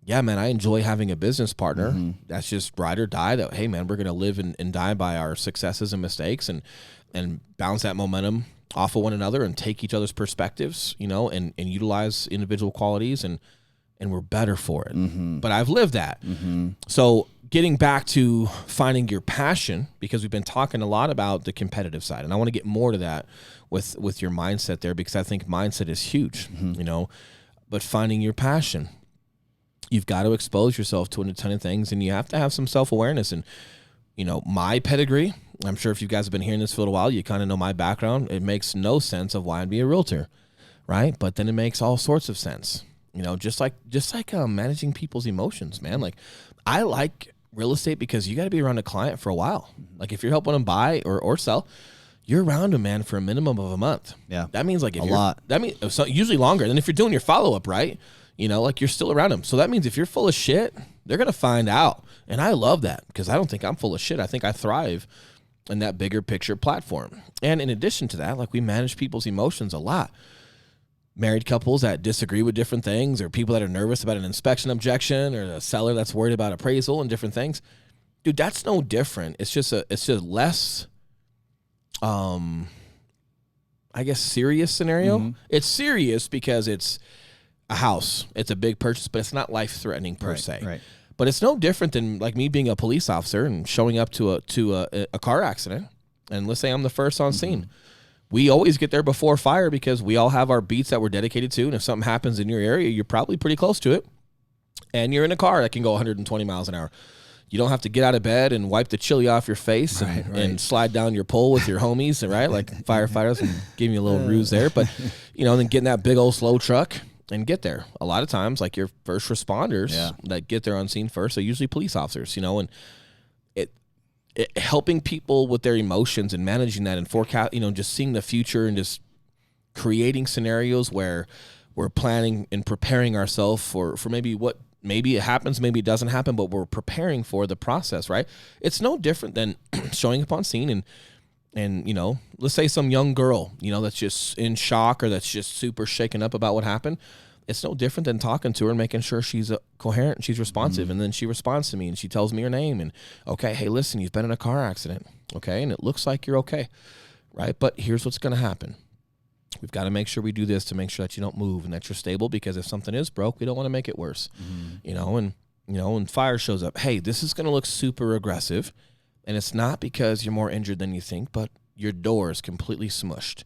man, I enjoy having a business partner that's just ride or die, that, hey, man, we're going to live and die by our successes and mistakes and bounce that momentum off of one another and take each other's perspectives, and utilize individual qualities and and we're better for it. But I've lived that. So getting back to finding your passion, because we've been talking a lot about the competitive side, and I want to get more to that with your mindset there, because I think mindset is huge, you know, but finding your passion, you've got to expose yourself to a ton of things, and you have to have some self-awareness. And, you know, my pedigree, I'm sure if you guys have been hearing this for a while, you kind of know my background. It makes no sense of why I'd be a realtor, right? But then it makes all sorts of sense, you know, just like managing people's emotions, man. Like, I like real estate because you got to be around a client for a while. Like, if you're helping them buy or sell, you're around them, man, for a minimum of a month. Yeah. That means like a lot. That means so usually longer. Then if you're doing your follow-up, right, you know, like, you're still around them. So that means if you're full of shit, they're going to find out. And I love that, because I don't think I'm full of shit. I think I thrive in that bigger picture platform. And in addition to that, like, we manage people's emotions a lot. Married couples that disagree with different things, or people that are nervous about an inspection objection, or a seller that's worried about appraisal and different things. Dude, that's no different. It's just less, I guess, serious scenario. It's serious because it's a house. It's a big purchase, but it's not life-threatening per se. Right. But it's no different than like me being a police officer and showing up to a car accident. And let's say I'm the first on scene. We always get there before fire because we all have our beats that we're dedicated to. And if something happens in your area, you're probably pretty close to it. And you're in a car that can go 120 miles an hour. You don't have to get out of bed and wipe the chili off your face and slide down your pole with your homies, right? Like firefighters, and give you a little ruse there. But, you know, then get in that big old slow truck and get there. A lot of times, like, your first responders that get there on scene first are usually police officers, you know, and it helping people with their emotions and managing that and forecast, you know, just seeing the future and just creating scenarios where we're planning and preparing ourselves for maybe it happens, maybe it doesn't happen, but we're preparing for the process, right? It's no different than showing up on scene and, you know, let's say some young girl, you know, that's just in shock or that's just super shaken up about what happened. It's no different than talking to her and making sure she's coherent and she's responsive. And then she responds to me and she tells me her name and, okay, hey, listen, you've been in a car accident. Okay. And it looks like you're okay. Right. But here's what's going to happen. We've got to make sure we do this to make sure that you don't move and that you're stable, because if something is broke, we don't want to make it worse, you know, and, you know, when fire shows up, hey, this is going to look super aggressive. And it's not because you're more injured than you think, but your door is completely smushed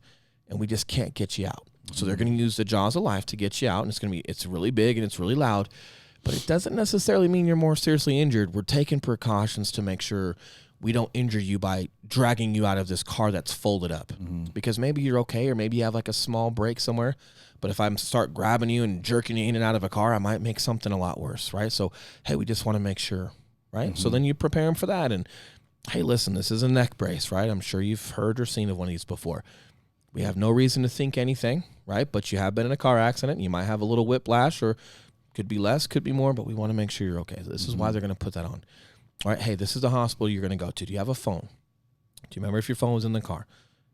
and we just can't get you out. So they're going to use the jaws of life to get you out, and it's really big and it's really loud, but it doesn't necessarily mean you're more seriously injured. We're taking precautions to make sure we don't injure you by dragging you out of this car that's folded up, because maybe you're okay, or maybe you have like a small break somewhere. But if I start grabbing you and jerking you in and out of a car, I might make something a lot worse, right? So, hey, we just want to make sure, right? So then you prepare them for that. And, hey, listen, this is a neck brace, right? I'm sure you've heard or seen of one of these before. We have no reason to think anything, right? But you have been in a car accident. You might have a little whiplash, or could be less, could be more, but we want to make sure you're okay. This is why they're going to put that on. All right, hey, this is the hospital you're going to go to. Do you have a phone? Do you remember if your phone was in the car?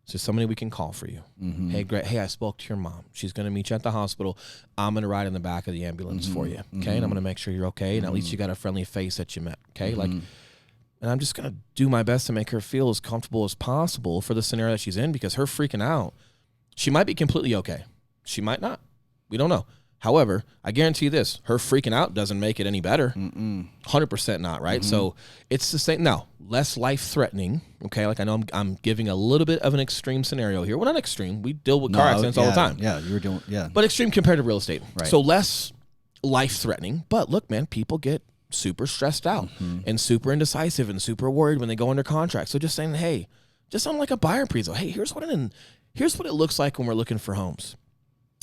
Is there somebody we can call for you? Hey, great. Hey, I spoke to your mom. She's going to meet you at the hospital. I'm going to ride in the back of the ambulance for you, okay? And I'm going to make sure you're okay, and at least you got a friendly face that you met, okay? Like, and I'm just going to do my best to make her feel as comfortable as possible for the scenario that she's in, because her freaking out, she might be completely okay. She might not. We don't know. However, I guarantee you this, her freaking out doesn't make it any better. 100% not, right? So it's the same. Now, less life-threatening, okay? Like, I know I'm giving a little bit of an extreme scenario here. Well, not extreme. We deal with car accidents all the time. Yeah, you were doing, But extreme compared to real estate. Right. So less life-threatening. But look, man, people get super stressed out and super indecisive and super worried when they go under contract. So just saying, hey, just on like a buyer appraisal, hey, here's what it looks like when we're looking for homes.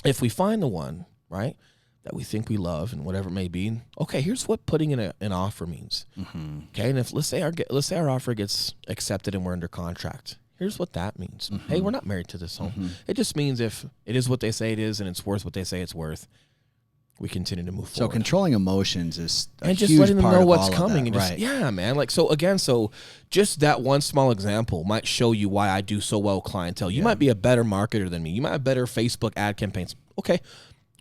If we find the one, right, that we think we love and whatever it may be, okay, here's what putting in an offer means. Okay, and if let's say our offer gets accepted and we're under contract, here's what that means. Hey, we're not married to this home. It just means if it is what they say it is and it's worth what they say it's worth, we continue to move forward. So controlling emotions is a and just huge letting them part know of what's all coming, of and that, just yeah, man. Like, so again, so just that one small example might show you why I do so well with clientele. You might be a better marketer than me. You might have better Facebook ad campaigns. Okay,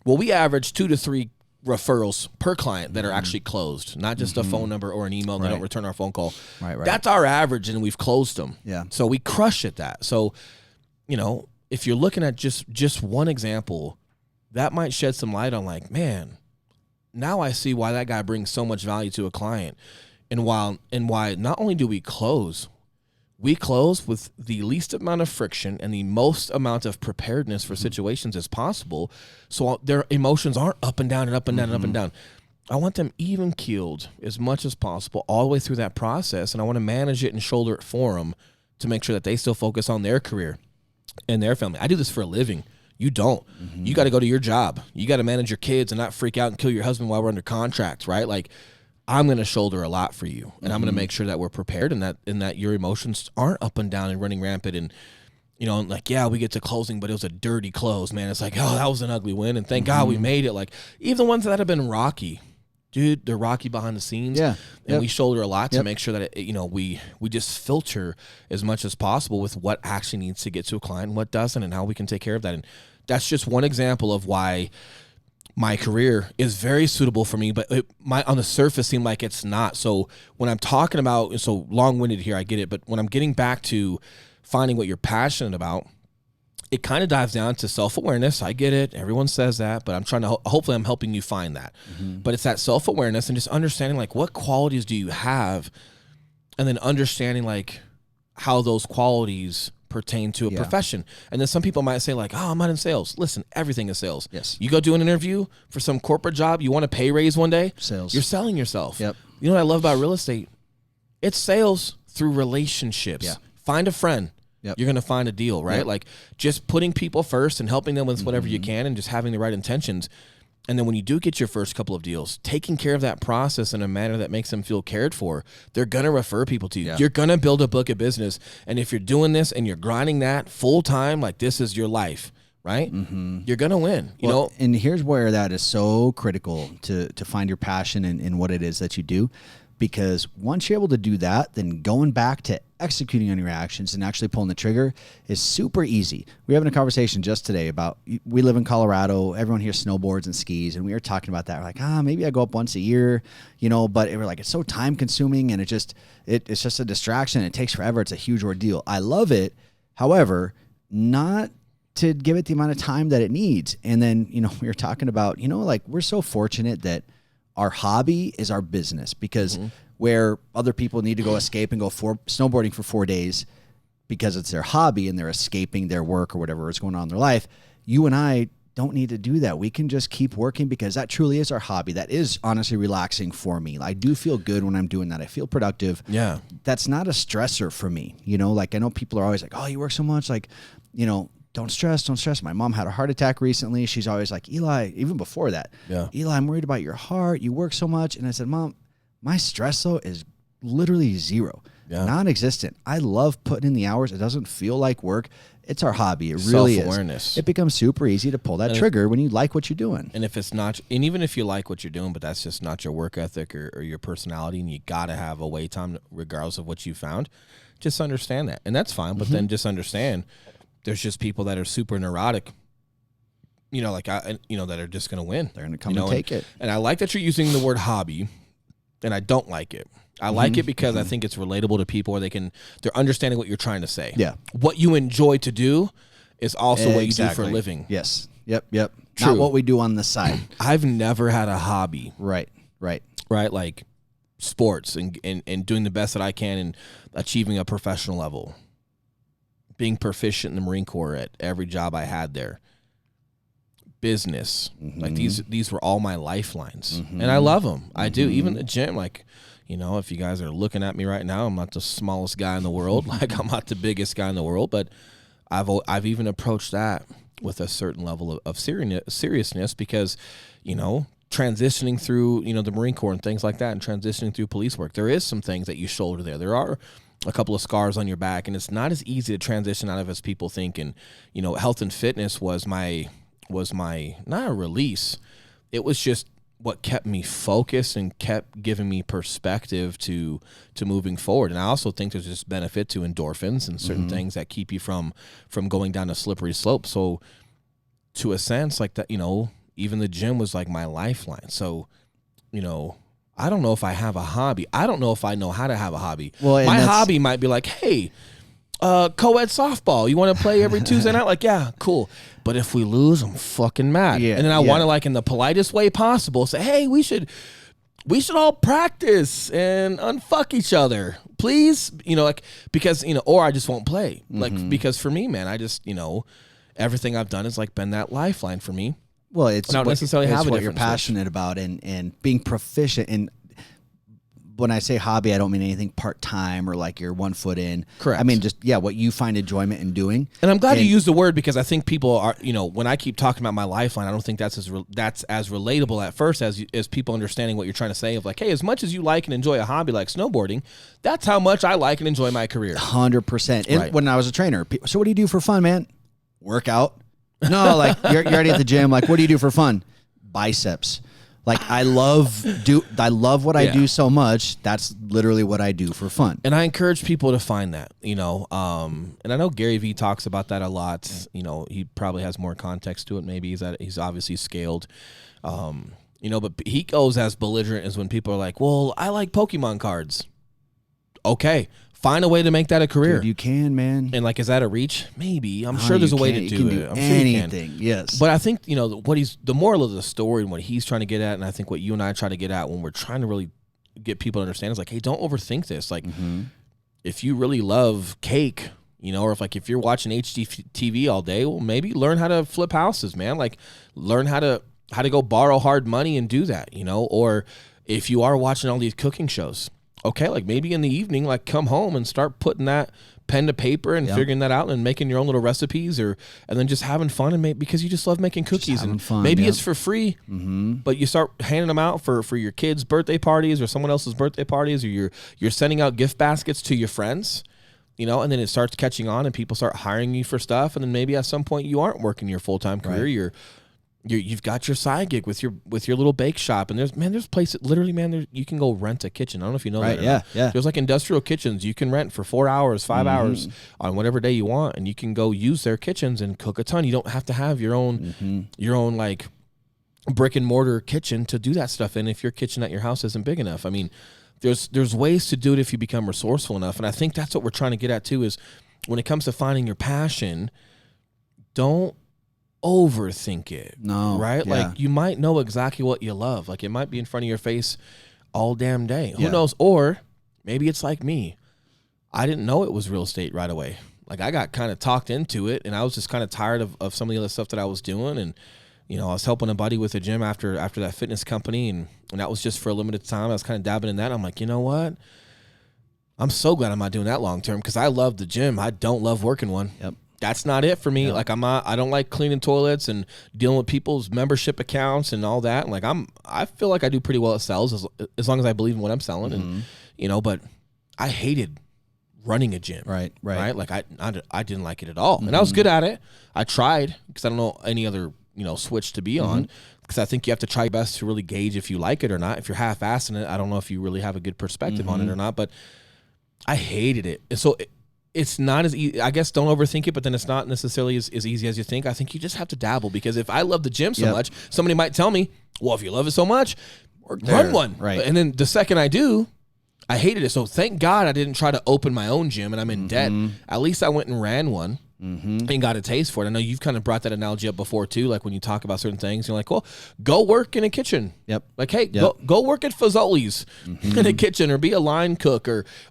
well, we average 2 to 3 referrals per client that are actually closed, not just a phone number or an email and they don't return our phone call. Right. That's our average, and we've closed them. Yeah. So we crush at that. So, you know, if you're looking at just one example, that might shed some light on like, man, now I see why that guy brings so much value to a client, and why not only do we close with the least amount of friction and the most amount of preparedness for situations as possible, so their emotions aren't up and down and up and down and up and down. I want them even keeled as much as possible all the way through that process, and I want to manage it and shoulder it for them to make sure that they still focus on their career and their family. I do this for a living. You don't. You got to go to your job. You got to manage your kids and not freak out and kill your husband while we're under contract, right? Like, I'm going to shoulder a lot for you, and I'm going to make sure that we're prepared and that your emotions aren't up and down and running rampant. And, like, yeah, we get to closing, but it was a dirty close, man. It's like, oh, that was an ugly win, and thank God we made it. Like, even the ones that have been rocky, dude, they're rocky behind the scenes. Yeah. And we shoulder a lot to make sure that, we just filter as much as possible with what actually needs to get to a client and what doesn't, and how we can take care of that. And that's just one example of why my career is very suitable for me, but it might on the surface seem like it's not. So when I'm talking about, so long-winded here, I get it, but when I'm getting back to finding what you're passionate about, it kind of dives down to self-awareness. I get it. Everyone says that, but I'm trying to, hopefully I'm helping you find that. But it's that self-awareness and just understanding, like, what qualities do you have, and then understanding, like, how those qualities pertain to a profession. And then some people might say, like, oh, I'm not in sales. Listen, everything is sales. Yes. You go do an interview for some corporate job, you want a pay raise one day, Sales. You're selling yourself. Yep. You know what I love about real estate? It's sales through relationships. Yeah. Find a friend. Yep. You're going to find a deal, right? Yep. Like, just putting people first and helping them with whatever you can and just having the right intentions. And then when you do get your first couple of deals, taking care of that process in a manner that makes them feel cared for, they're going to refer people to you. Yeah. You're going to build a book of business. And if you're doing this and you're grinding that full time, like, this is your life, right? You're going to win, you know? And here's where that is so critical to find your passion in what it is that you do. Because once you're able to do that, then going back to executing on your actions and actually pulling the trigger is super easy. We were having a conversation just today about, we live in Colorado, everyone here snowboards and skis, and we were talking about that. We're like, maybe I go up once a year, but we're like, it's so time consuming, and it's just a distraction. It takes forever. It's a huge ordeal. I love it. However, not to give it the amount of time that it needs. And then, we were talking about, like, we're so fortunate that our hobby is our business, because where other people need to go escape and go snowboarding for 4 days because it's their hobby and they're escaping their work or whatever is going on in their life, you and I don't need to do that. We can just keep working, because that truly is our hobby. That is honestly relaxing for me. I do feel good when I'm doing that. I feel productive. Yeah. That's not a stressor for me. Like, I know people are always like, oh, you work so much. Like, don't stress. My mom had a heart attack recently. She's always like, Eli, even before that, Eli, I'm worried about your heart. You work so much. And I said, Mom, my stress, though, is literally zero, non-existent. I love putting in the hours. It doesn't feel like work. It's our hobby. It really Self-awareness. is. It becomes super easy to pull that trigger when you like what you're doing. And if it's not, and even if you like what you're doing, but that's just not your work ethic or your personality, and you got to have a wait time regardless of what you found, just understand that. And that's fine. But then just understand, there's just people that are super neurotic, that are just going to win. They're going to come and take it. And I like that you're using the word hobby, and I don't like it. I like it because I think it's relatable to people, where they're understanding what you're trying to say. Yeah. What you enjoy to do is also what you do for a living. Yes. Yep. True. Not what we do on the side. I've never had a hobby. Right. Like sports and doing the best that I can and achieving a professional level. Being proficient in the Marine Corps at every job I had there. Business. Like, these were all my lifelines. And I love them. I do. Even the gym, like, if you guys are looking at me right now, I'm not the smallest guy in the world. Like, I'm not the biggest guy in the world, but I've even approached that with a certain level of seriousness, because, transitioning through, the Marine Corps and things like that, and transitioning through police work, there is some things that you shoulder there. There are a couple of scars on your back, and it's not as easy to transition out of as people think. And, health and fitness was my not a release. It was just what kept me focused and kept giving me perspective to moving forward. And I also think there's just benefit to endorphins and certain things that keep you from going down a slippery slope. So to a sense, like that, even the gym was like my lifeline. So, I don't know if I have a hobby. I don't know if I know how to have a hobby. Well, my hobby might be like, hey, co-ed softball. You want to play every Tuesday night? Like, yeah, cool. But if we lose, I'm fucking mad. Yeah, and then I want to, like, in the politest way possible, say, hey, we should all practice and unfuck each other, please. Like, because, or I just won't play. Like, because for me, man, I just, everything I've done has, like, been that lifeline for me. Well, it's not necessarily it's have what you're passionate about and being proficient. And when I say hobby, I don't mean anything part-time or like you're 1 foot in. Correct. I mean, just, what you find enjoyment in doing. And I'm glad you used the word, because I think people are, when I keep talking about my lifeline, I don't think that's as relatable at first as people understanding what you're trying to say of like, hey, as much as you like and enjoy a hobby like snowboarding, that's how much I like and enjoy my career. 100%. Right. When I was a trainer, so what do you do for fun, man? Work out. No, like you're already at the gym. Like, what do you do for fun? Biceps. Like, I love what I do so much. That's literally what I do for fun. And I encourage people to find that, and I know Gary Vee talks about that a lot. He probably has more context to it. Maybe he's obviously scaled, but he goes as belligerent as when people are like, well, I like Pokemon cards. Okay. Find a way to make that a career. Dude, you can, man. And like, is that a reach? Maybe. I'm sure there's a way to do it. I'm anything, sure you can. Yes. But I think, the moral of the story and what he's trying to get at, and I think what you and I try to get at when we're trying to really get people to understand is like, hey, don't overthink this. Like, if you really love cake, or if you're watching HGTV all day, well, maybe learn how to flip houses, man. Like, learn how to go borrow hard money and do that, Or if you are watching all these cooking shows, okay, like maybe in the evening, like come home and start putting that pen to paper and figuring that out and making your own little recipes, and then just having fun and because you just love making cookies and fun, maybe it's for free, but you start handing them out for your kids' birthday parties or someone else's birthday parties, or you're sending out gift baskets to your friends, and then it starts catching on and people start hiring you for stuff, and then maybe at some point you aren't working your full-time career, right. You've got your side gig with your little bake shop, and there's places literally, man, you can go rent a kitchen. I don't know if you know that. Yeah. There's like industrial kitchens you can rent for 4 hours, 5 hours on whatever day you want, and you can go use their kitchens and cook a ton. You don't have to have your own like brick and mortar kitchen to do that stuff in if your kitchen at your house isn't big enough. I mean, there's ways to do it if you become resourceful enough, and I think that's what we're trying to get at too. Is when it comes to finding your passion, don't overthink it. No. Right? Yeah. Like, you might know exactly what you love. Like, it might be in front of your face all damn day. Who knows? Or maybe it's like me. I didn't know it was real estate right away. Like, I got kind of talked into it, and I was just kind of tired of some of the other stuff that I was doing. And, I was helping a buddy with a gym after that fitness company, and that was just for a limited time. I was kind of dabbing in that. I'm like, you know what? I'm so glad I'm not doing that long term, because I love the gym. I don't love working one. Yep. That's not it for me. Like, I don't like cleaning toilets and dealing with people's membership accounts and all that. And like, I feel like I do pretty well at sales as long as I believe in what I'm selling. And, but I hated running a gym. Right. Like, I didn't like it at all. And I was good at it. I tried, because I don't know any other, switch to be on, because I think you have to try your best to really gauge if you like it or not. If you're half-assing it, I don't know if you really have a good perspective on it or not, but I hated it. And so it's not as easy. I guess don't overthink it, but then it's not necessarily as easy as you think. I think you just have to dabble, because if I love the gym so much, somebody might tell me, well, if you love it so much, run one. Right. And then the second I do, I hated it. So thank God I didn't try to open my own gym and I'm in debt. At least I went and ran one and got a taste for it. I know you've kind of brought that analogy up before too. Like, when you talk about certain things, you're like, well, go work in a kitchen. Yep. Like, hey, go work at Fazoli's in a kitchen, or be a line cook,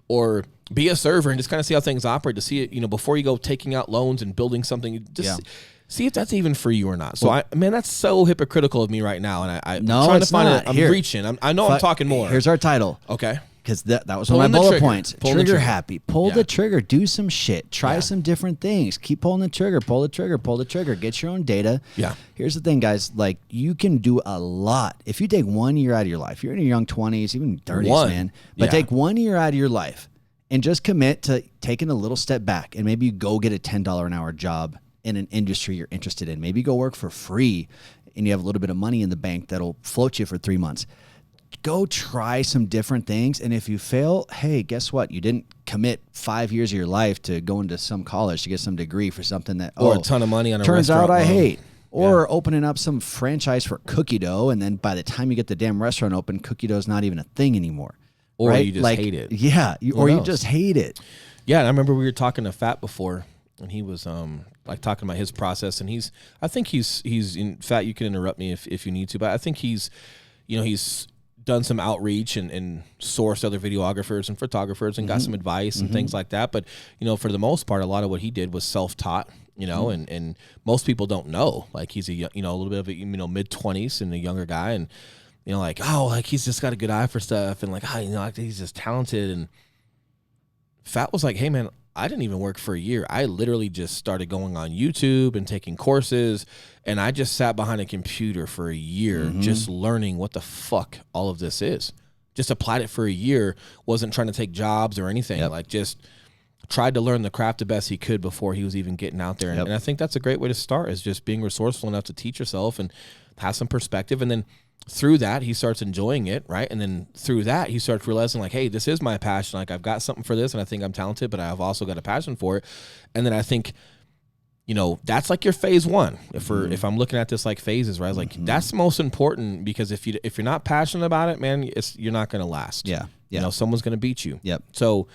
or be a server, and just kind of see how things operate, to see it, before you go taking out loans and building something, just see if that's even for you or not. So, that's so hypocritical of me right now. And I'm trying to find it. I'm reaching. I know I'm talking more. Here's our title. Okay. Because that was one of my bullet points. Trigger happy. Pull the trigger. Do some shit. Try some different things. Keep pulling the trigger. Pull the trigger. Pull the trigger. Get your own data. Yeah. Here's the thing, guys. Like, you can do a lot. If you take 1 year out of your life, you're in your young 20s, even 30s, man. But take 1 year out of your life and just commit to taking a little step back, and maybe you go get a $10 an hour job in an industry you're interested in. Maybe go work for free, and you have a little bit of money in the bank that'll float you for 3 months. Go try some different things, and if you fail, hey, guess what? You didn't commit 5 years of your life to going to some college to get some degree for something that or a ton of money on a turns restaurant out I loan. hate. Or opening up some franchise for cookie dough, and then by the time you get the damn restaurant open, cookie dough is not even a thing anymore. Or right? you just hate it. Yeah, or you just hate it. Yeah, and I remember we were talking to Fat before, and he was like talking about his process, and I think he's in Fat. You can interrupt me if you need to, but I think he's done some outreach and sourced other videographers and photographers and got some advice and things like that. But for the most part, a lot of what he did was self-taught. And most people don't know. Like he's a little bit of a mid-20s and a younger guy, and like he's just got a good eye for stuff, and like he's just talented. And Fat was like, hey man, I didn't even work for a year. I literally just started going on YouTube and taking courses, and I just sat behind a computer for a year just learning what the fuck all of this is. Just applied it for a year, wasn't trying to take jobs or anything. Like just tried to learn the craft the best he could before he was even getting out there. And I think that's a great way to start, is just being resourceful enough to teach yourself and have some perspective. And then through that, he starts enjoying it, right? And then through that, he starts realizing like, hey, this is my passion. Like I've got something for this, and I think I'm talented, but I've also got a passion for it. And then I think, that's like your phase one. If I'm looking at this like phases, right? I was like, that's most important, because if you're not passionate about it, man, you're not going to last. Yeah. Someone's going to beat you. Yep. So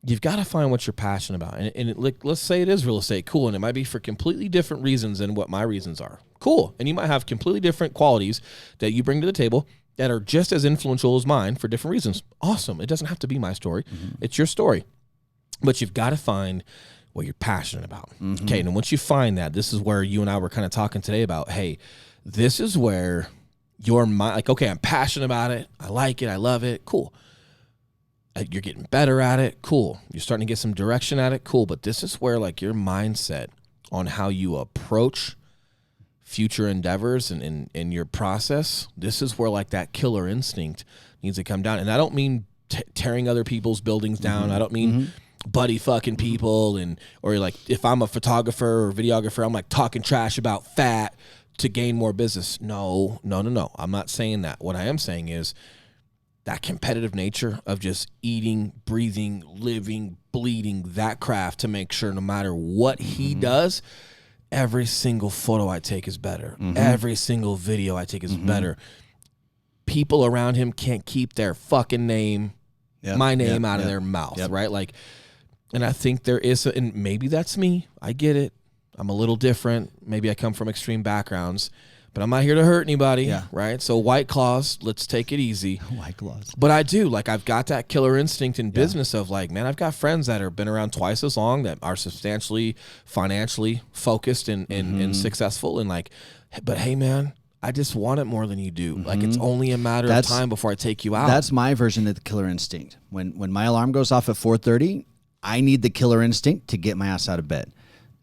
you've got to find what you're passionate about. And let's say it is real estate. Cool. And it might be for completely different reasons than what my reasons are. Cool. And you might have completely different qualities that you bring to the table that are just as influential as mine for different reasons. Awesome. It doesn't have to be my story. It's your story. But you've got to find what you're passionate about. Okay. And once you find that, this is where you and I were kind of talking today about, hey, this is where your mind, like, okay, I'm passionate about it. I like it. I love it. Cool. You're getting better at it. Cool. You're starting to get some direction at it. Cool. But this is where like your mindset on how you approach future endeavors and your process, this is where like that killer instinct needs to come down. And I don't mean tearing other people's buildings down. I don't mean buddy fucking people or like if I'm a photographer or videographer, I'm like talking trash about Fat to gain more business. No. I'm not saying that. What I am saying is that competitive nature of just eating, breathing, living, bleeding that craft to make sure no matter what he does, every single photo I take is better. Every single video I take is better. People around him can't keep their fucking name, my name out of their mouth, right? Like, and I think there is, and maybe that's me. I get it. I'm a little different. Maybe I come from extreme backgrounds. But I'm not here to hurt anybody, right? So White Claws, let's take it easy. White Claws. But I do. Like, I've got that killer instinct in business of like, man, I've got friends that have been around twice as long, that are substantially financially focused and successful. And like, but hey, man, I just want it more than you do. Like, it's only a matter of time before I take you out. That's my version of the killer instinct. When my alarm goes off at 4:30, I need the killer instinct to get my ass out of bed.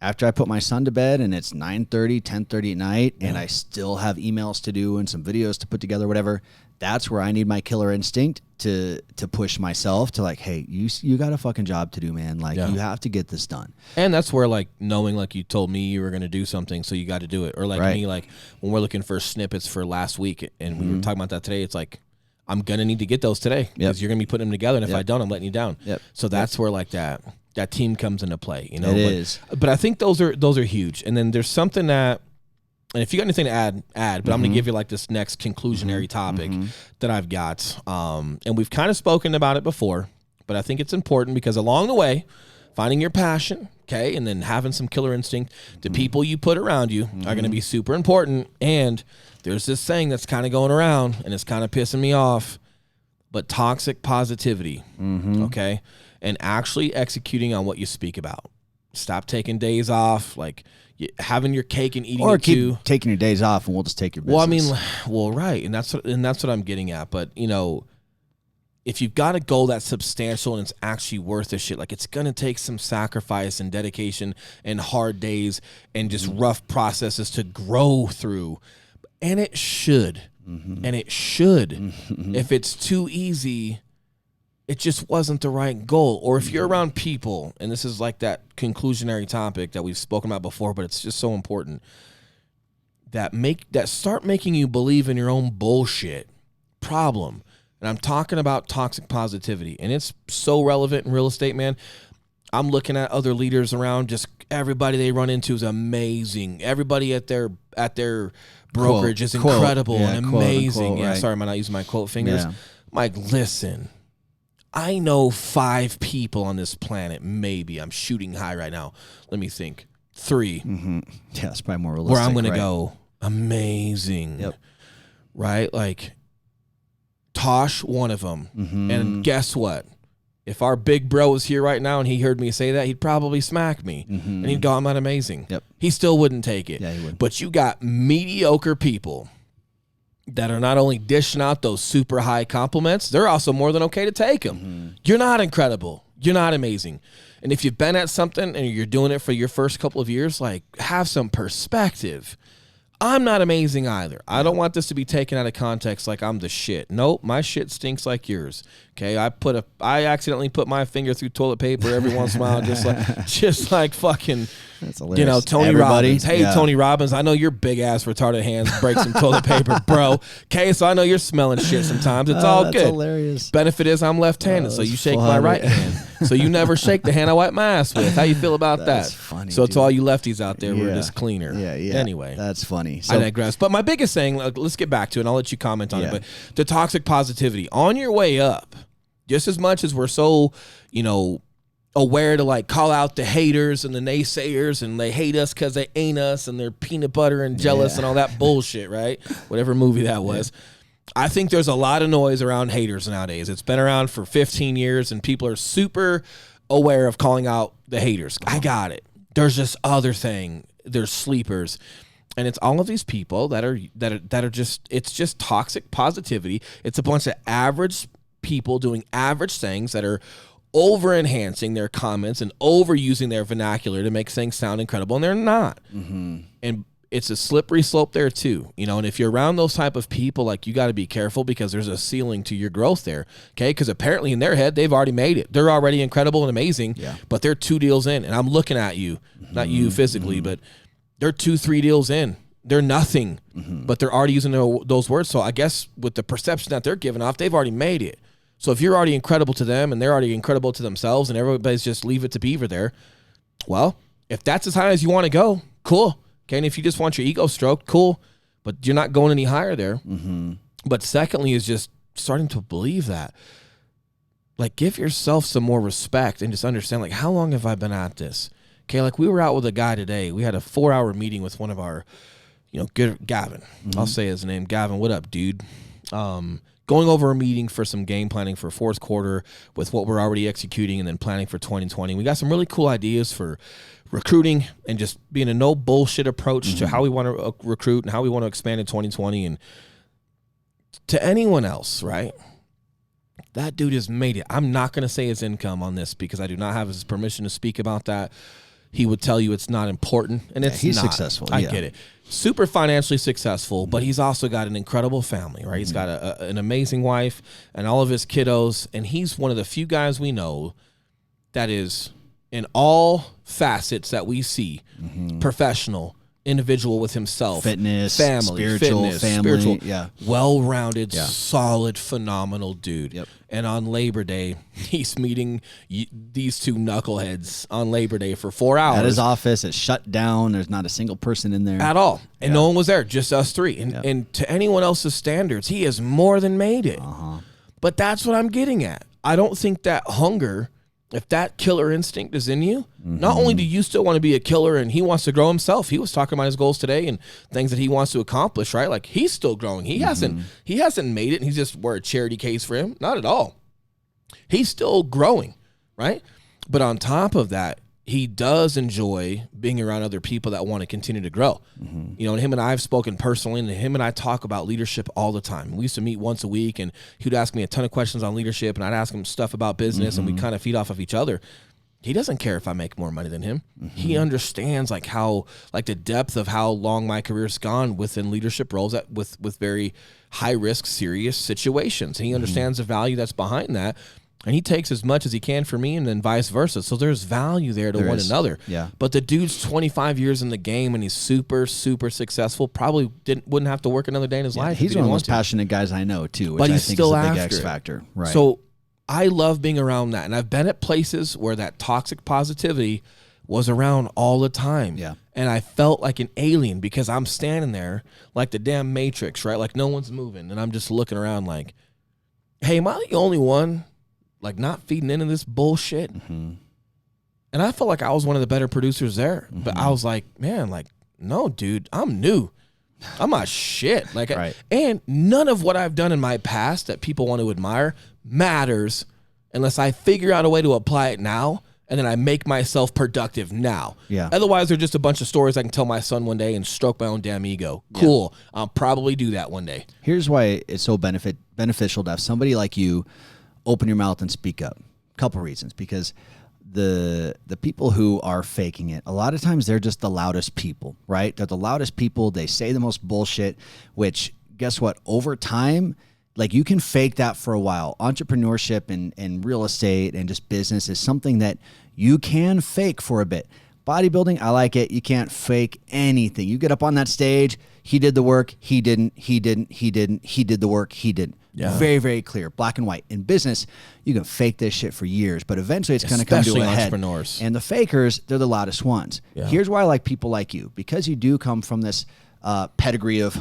After I put my son to bed and it's 9:30, 10:30 at night, and I still have emails to do and some videos to put together, whatever, that's where I need my killer instinct to push myself to like, hey, you got a fucking job to do, man. Like, you have to get this done. And that's where, like, knowing, like, you told me you were going to do something, so you got to do it. Or like me, like, when we're looking for snippets for last week, and we were talking about that today, it's like, I'm going to need to get those today because you're going to be putting them together, and if I don't, I'm letting you down. So that's where, like, that team comes into play, you know. It is. But I think those are huge. And then there's something that, and if you got anything to add. But I'm going to give you like this next conclusionary topic that I've got. And we've kind of spoken about it before, but I think it's important because along the way, finding your passion, okay, and then having some killer instinct, the people you put around you are going to be super important. And there's this thing that's kind of going around, and it's kind of pissing me off, but toxic positivity, okay? And actually executing on what you speak about. Stop taking days off, like having your cake and eating or it keep too. Taking your days off, and we'll just take your business. Well, right, and that's what I'm getting at. But you know, if you've got a goal that's substantial and it's actually worth the shit, like it's gonna take some sacrifice and dedication and hard days and just rough processes to grow through, and it should. And it should. If it's too easy, it just wasn't the right goal. Or if you're around people, and this is like that conclusionary topic that we've spoken about before, but it's just so important, that start making you believe in your own bullshit problem. And I'm talking about toxic positivity, and it's so relevant in real estate, man. I'm looking at other leaders around, just everybody they run into is amazing. Everybody at their brokerage is incredible and amazing. Sorry, am I not using my quote fingers? I'm like, listen, I know 5 people on this planet, maybe. I'm shooting high right now. Let me think. 3. Mm-hmm. Yeah, it's probably more realistic. Where I'm going to go, amazing. Yep. Right? Like, Tosh, one of them. Mm-hmm. And guess what? If our big bro was here right now and he heard me say that, he'd probably smack me. Mm-hmm. And he'd go, I'm not amazing. Yep. He still wouldn't take it. Yeah, he would. But you got mediocre people that are not only dishing out those super high compliments, they're also more than okay to take them. Mm-hmm. You're not incredible. You're not amazing. And if you've been at something and you're doing it for your first couple of years, like, have some perspective. I'm not amazing either. I don't want this to be taken out of context like I'm the shit. Nope, my shit stinks like yours. Okay, I accidentally put my finger through toilet paper every once in a while, just like fucking, That's hilarious. Tony Everybody, Robbins. Hey, yeah. Tony Robbins, I know your big ass retarded hands break some toilet paper, bro. Okay, so I know you're smelling shit sometimes. It's all that's good. Hilarious. Benefit is I'm left-handed, so that's you shake funny. my right hand. So you never shake the hand I wipe my ass with. How you feel about That's that? funny, So dude. to all you lefties out there, we're Yeah. just cleaner. Yeah. Anyway. That's funny. I So, digress. But my biggest thing, let's get back to it, and I'll let you comment on Yeah. it. But the toxic positivity on your way up, just as much as we're so, aware to like call out the haters and the naysayers, and they hate us because they ain't us, and they're peanut butter and jealous Yeah. and all that bullshit, right? Whatever movie that was. I think there's a lot of noise around haters nowadays. It's been around for 15 years, and people are super aware of calling out the haters. I got it. There's this other thing. There's sleepers. And it's all of these people that are just, it's just toxic positivity. It's a bunch of average people doing average things that are over enhancing their comments and overusing their vernacular to make things sound incredible, and they're not. mm-hmm. And it's a slippery slope there too, and if you're around those type of people, like, you got to be careful, because there's a ceiling to your growth there. Okay. Because apparently in their head, they've already made it. They're already incredible and amazing, Yeah. but they're 2 deals in, and I'm looking at you, not you physically, but they're 2-3 deals in. They're nothing, but they're already using those words. So I guess with the perception that they're giving off, they've already made it. So if you're already incredible to them and they're already incredible to themselves, and everybody's just leave it to beaver there, well, if that's as high as you want to go, cool. Okay, and if you just want your ego stroked, cool. But you're not going any higher there. Mm-hmm. But secondly is just starting to believe that. Like, give yourself some more respect and just understand, like, how long have I been at this? Okay, like, we were out with a guy today. We had a 4-hour meeting with one of our, good Gavin. Mm-hmm. I'll say his name. Gavin, what up, dude? Going over a meeting for some game planning for fourth quarter with what we're already executing, and then planning for 2020. We got some really cool ideas for recruiting and just being a no bullshit approach to how we want to recruit and how we want to expand in 2020. And to anyone else, right? That dude has made it. I'm not going to say his income on this because I do not have his permission to speak about that. He would tell you it's not important, and it's he's not. successful. I Yeah. get it. Super financially successful, but he's also got an incredible family, right? He's got an amazing wife and all of his kiddos, and he's one of the few guys we know that is, in all facets that we see, professional, individual with himself, Fitness, family, spiritual, family, yeah. well-rounded, Yeah. solid, phenomenal dude. Yep. And on Labor Day, he's meeting these 2 knuckleheads on Labor Day for 4 hours. At his office, it's shut down. There's not a single person in there. At all. And no one was there, just us 3. And to anyone else's standards, he has more than made it. But that's what I'm getting at. I don't think that hunger, if that killer instinct is in you, not only do you still want to be a killer and he wants to grow himself. He was talking about his goals today and things that he wants to accomplish, right? Like, he's still growing. He hasn't made it, and he's just, we're a charity case for him. Not at all. He's still growing, right? But on top of that, he does enjoy being around other people that want to continue to grow. And him and I have spoken personally, and him and I talk about leadership all the time. We used to meet once a week, and he would ask me a ton of questions on leadership, and I'd ask him stuff about business, and we kind of feed off of each other. He doesn't care if I make more money than him. He understands the depth of how long my career's gone within leadership roles with very high risk, serious situations. And he understands the value that's behind that. And he takes as much as he can for me, and then vice versa. So there's value there to one another. Yeah. But the dude's 25 years in the game, and he's super, super successful. Probably wouldn't have to work another day in his life. He's one of the most passionate guys I know, too, which But I he's think still is a big after X it. factor. Right. So I love being around that. And I've been at places where that toxic positivity was around all the time. Yeah. And I felt like an alien because I'm standing there like the damn Matrix, right? Like, no one's moving. And I'm just looking around like, hey, am I the only one like not feeding into this bullshit. And I felt like I was one of the better producers there, but I was like, man, like, no, dude, I'm new. I'm not shit. Like, right. And none of what I've done in my past that people want to admire matters unless I figure out a way to apply it now. And then I make myself productive now. Yeah. Otherwise, they're just a bunch of stories I can tell my son one day and stroke my own damn ego. Cool. Yeah. I'll probably do that one day. Here's why it's so beneficial to have somebody like you open your mouth and speak up. A couple reasons. Because the people who are faking it, a lot of times they're just the loudest people, right? They're the loudest people. They say the most bullshit, which, guess what? Over time, like, you can fake that for a while. Entrepreneurship and real estate and just business is something that you can fake for a bit. Bodybuilding, I like it. You can't fake anything. You get up on that stage, he did the work, he didn't, he did the work, he didn't. Yeah. Very, very clear, black and white. In business, you can fake this shit for years, but eventually it's going to come to a head. Entrepreneurs. And the fakers, they're the loudest ones. Yeah. Here's why I like people like you. Because you do come from this pedigree of,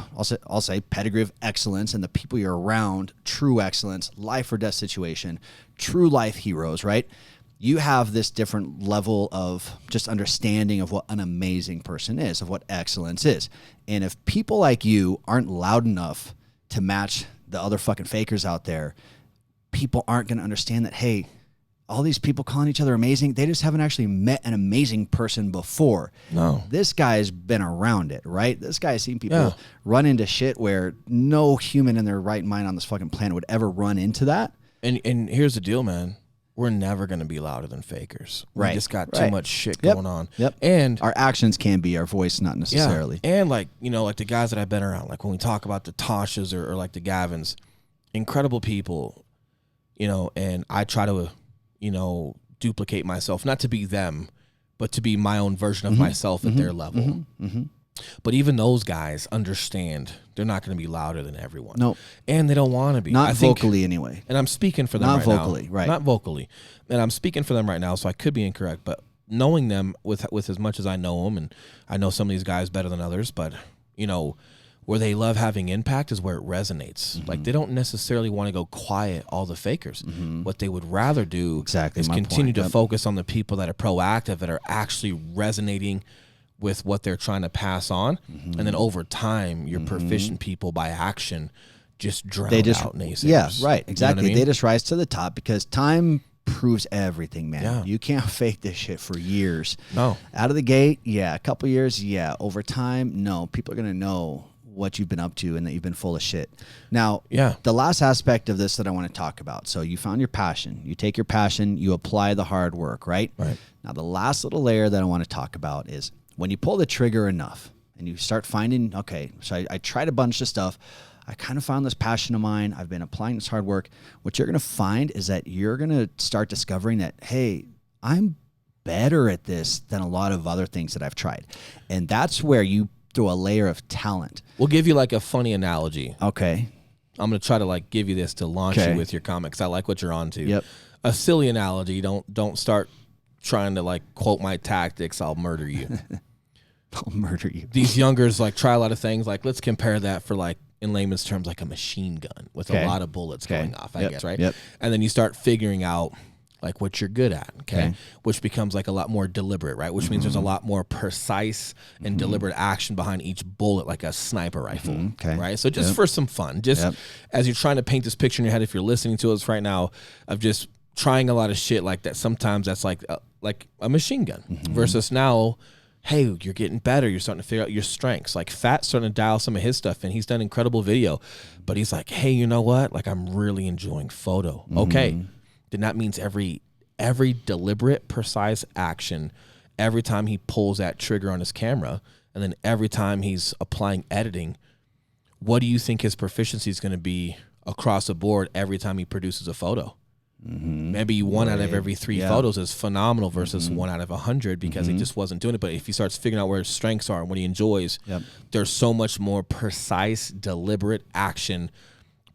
I'll say pedigree of excellence, and the people you're around, true excellence, life or death situation, true life heroes, right? You have this different level of just understanding of what an amazing person is, of what excellence is. And if people like you aren't loud enough to match the other fucking fakers out there, people aren't going to understand that, hey, all these people calling each other amazing, they just haven't actually met an amazing person before. No. This guy's been around it, right? This guy's seen people run into shit where no human in their right mind on this fucking planet would ever run into that. And here's the deal, man. We're never going to be louder than fakers. We just got too much shit going on. Yep. And our actions can be our voice, not necessarily. Yeah. And like, you know, like the guys that I've been around, like when we talk about the Toshas or like the Gavins, incredible people, you know, and I try to, you know, duplicate myself, not to be them, but to be my own version of myself at their level. But even those guys understand they're not going to be louder than everyone. No. And they don't want to be. Not vocally anyway. And I'm speaking for them right now. Not vocally, right. Not vocally. And I'm speaking for them right now, so I could be incorrect. But knowing them with as much as I know them, and I know some of these guys better than others, but, you know, where they love having impact is where it resonates. Like, they don't necessarily want to go quiet, all the fakers. What they would rather do is continue to focus on the people that are proactive, that are actually resonating with what they're trying to pass on. And then over time, your proficient people by action just drown out naysayers. Yeah, right. Exactly. You know what I mean? They just rise to the top because time proves everything, man. Yeah. You can't fake this shit for years. No. Out of the gate, a couple years, over time, no. People are going to know what you've been up to and that you've been full of shit. Now, the last aspect of this that I want to talk about. So you found your passion. You take your passion, you apply the hard work, right? Right. Now, the last little layer that I want to talk about is when you pull the trigger enough and you start finding, okay, so I tried a bunch of stuff. I kind of found this passion of mine. I've been applying this hard work. What you're going to find is that you're going to start discovering that, hey, I'm better at this than a lot of other things that I've tried. And that's where you throw a layer of talent. We'll give you like a funny analogy. Okay. I'm going to try to like give you this to launch you with your comics. I like what you're on to. Yep. A silly analogy. Don't start trying to like quote my tactics. I'll murder you. I'll murder you. These youngers like try a lot of things. Like, let's compare that for like, in layman's terms, like a machine gun with a lot of bullets going off, I guess, right? Yep. And then you start figuring out like what you're good at, okay? Which becomes like a lot more deliberate, right? Which means there's a lot more precise and deliberate action behind each bullet, like a sniper rifle, right? So just for some fun, just as you're trying to paint this picture in your head, if you're listening to us right now, of just trying a lot of shit like that, sometimes that's like a machine gun versus now, hey, you're getting better. You're starting to figure out your strengths. Like Fat's starting to dial some of his stuff in. He's done incredible video, but he's like, hey, you know what? Like, I'm really enjoying photo. Okay. Then that means every deliberate, precise action, every time he pulls that trigger on his camera, and then every time he's applying editing, what do you think his proficiency is going to be across the board every time he produces a photo? Maybe one out of every 3 photos is phenomenal versus 1 out of 100 because he just wasn't doing it. But if he starts figuring out where his strengths are and what he enjoys, there's so much more precise, deliberate action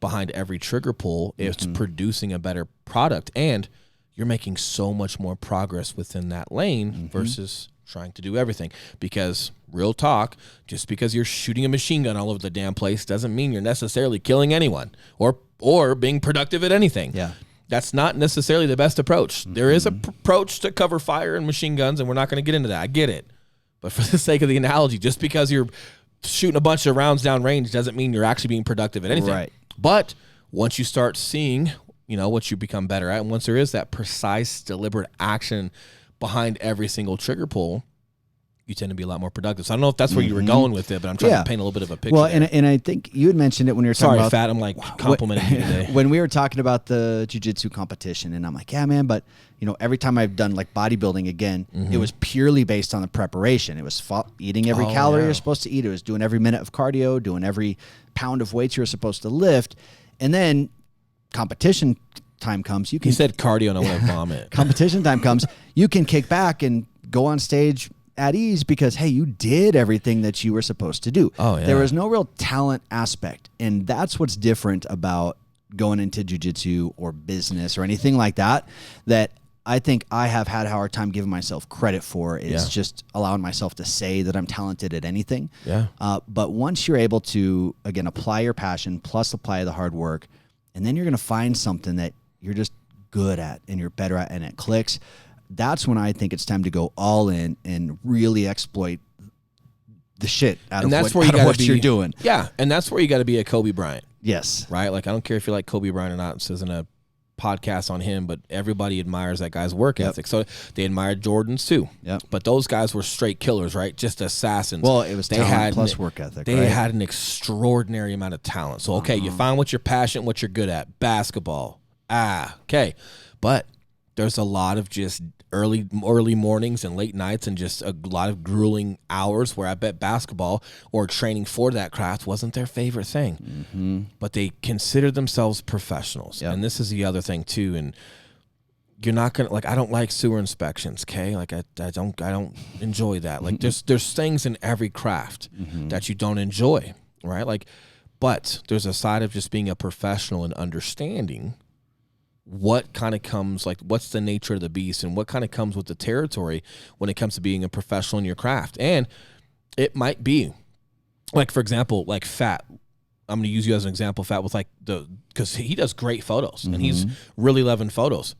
behind every trigger pull. It's producing a better product, and you're making so much more progress within that lane versus trying to do everything. Because real talk, just because you're shooting a machine gun all over the damn place doesn't mean you're necessarily killing anyone or being productive at anything. Yeah. That's not necessarily the best approach. There is an approach to cover fire and machine guns, and we're not going to get into that. I get it. But for the sake of the analogy, just because you're shooting a bunch of rounds down range doesn't mean you're actually being productive at anything. Right. But once you start seeing, what you become better at, and once there is that precise, deliberate action behind every single trigger pull, you tend to be a lot more productive. So I don't know if that's where you were going with it, but I'm trying to paint a little bit of a picture. Well, and I think you had mentioned it when you were talking about... Sorry, Fat, I'm like complimenting you today. When we were talking about the jiu-jitsu competition, and I'm like, yeah, man, but every time I've done like bodybuilding again, it was purely based on the preparation. It was eating every calorie you're supposed to eat. It was doing every minute of cardio, doing every pound of weights you're supposed to lift. And then competition time comes. You said cardio and I want to vomit. Competition time comes. You can kick back and go on stage at ease because, hey, you did everything that you were supposed to do. Oh, yeah. There was no real talent aspect. And that's what's different about going into jiu-jitsu or business or anything like that I think I have had a hard time giving myself credit for is just allowing myself to say that I'm talented at anything. Yeah. But once you're able to, again, apply your passion plus apply the hard work, and then you're going to find something that you're just good at and you're better at and it clicks, that's when I think it's time to go all in and really exploit the shit out of what you're doing. Yeah, and that's where you got to be a Kobe Bryant. Yes. Right? Like, I don't care if you like Kobe Bryant or not. This isn't a podcast on him, but everybody admires that guy's work ethic. So they admired Jordan's too. Yep. But those guys were straight killers, right? Just assassins. Well, it was talent plus work ethic. They had an extraordinary amount of talent. So, okay, you find what you're passionate, what you're good at. Basketball. Okay. But there's a lot of just early mornings and late nights and just a lot of grueling hours where I bet basketball or training for that craft wasn't their favorite thing. But they considered themselves professionals. Yep. And this is the other thing too. And you're not gonna I don't like sewer inspections, okay? Like I don't enjoy that. Like there's things in every craft that you don't enjoy, right? Like, but there's a side of just being a professional and understanding what kind of comes, like what's the nature of the beast and what kind of comes with the territory when it comes to being a professional in your craft. And it might be like, for example, like Fat, I'm going to use you as an example, Fat, with like because he does great photos and he's really loving photos.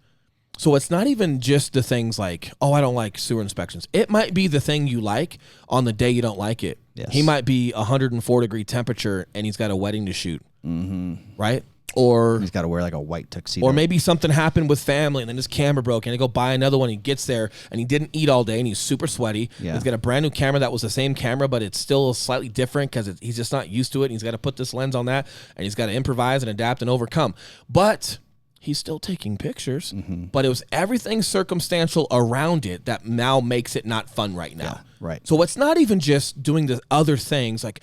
So it's not even just the things like, oh, I don't like sewer inspections. It might be the thing you like on the day you don't like it. Yes. He might be 104-degree temperature and he's got a wedding to shoot, right? Or he's got to wear like a white tuxedo. Or maybe something happened with family and then his camera broke and they go buy another one. He gets there and he didn't eat all day and he's super sweaty. Yeah. He's got a brand new camera that was the same camera, but it's still slightly different because he's just not used to it. And he's got to put this lens on that and he's got to improvise and adapt and overcome. But he's still taking pictures. But it was everything circumstantial around it that now makes it not fun right now. Yeah, right. So it's not even just doing the other things like,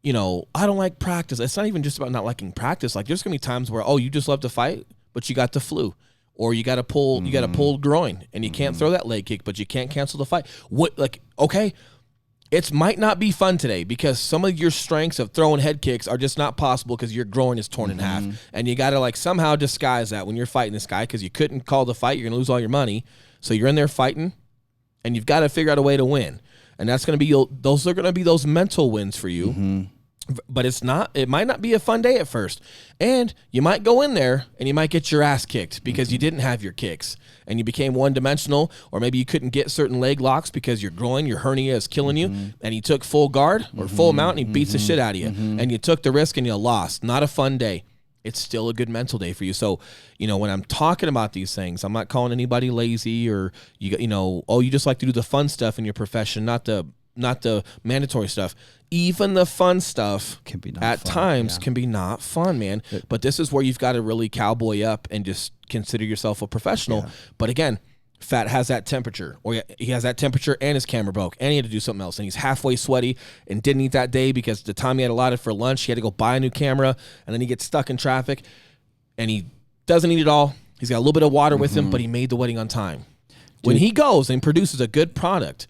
I don't like practice. It's not even just about not liking practice. Like there's gonna be times where, you just love to fight, but you got the flu, or you got to pull, you got a pulled groin, and you can't throw that leg kick, but you can't cancel the fight. Okay, it might not be fun today because some of your strengths of throwing head kicks are just not possible because your groin is torn in half, and you got to somehow disguise that when you're fighting this guy because you couldn't call the fight. You're gonna lose all your money, so you're in there fighting, and you've got to figure out a way to win, and that's gonna be those are gonna be those mental wins for you. But it might not be a fun day at first. And you might go in there and you might get your ass kicked because you didn't have your kicks and you became one-dimensional, or maybe you couldn't get certain leg locks because your groin, your hernia is killing you, and he took full guard or full mount and he beats the shit out of you. And you took the risk and you lost. Not a fun day. It's still a good mental day for you. So, when I'm talking about these things, I'm not calling anybody lazy or, you just like to do the fun stuff in your profession, not the mandatory stuff. Even the fun stuff can be can be not fun, man. But this is where you've got to really cowboy up and just consider yourself a professional. Yeah. But again, Fat has that temperature, or he has that temperature and his camera broke and he had to do something else. And he's halfway sweaty and didn't eat that day because the time he had allotted for lunch, he had to go buy a new camera, and then he gets stuck in traffic and he doesn't eat it all. He's got a little bit of water with him, but he made the wedding on time. When he goes and produces a good product,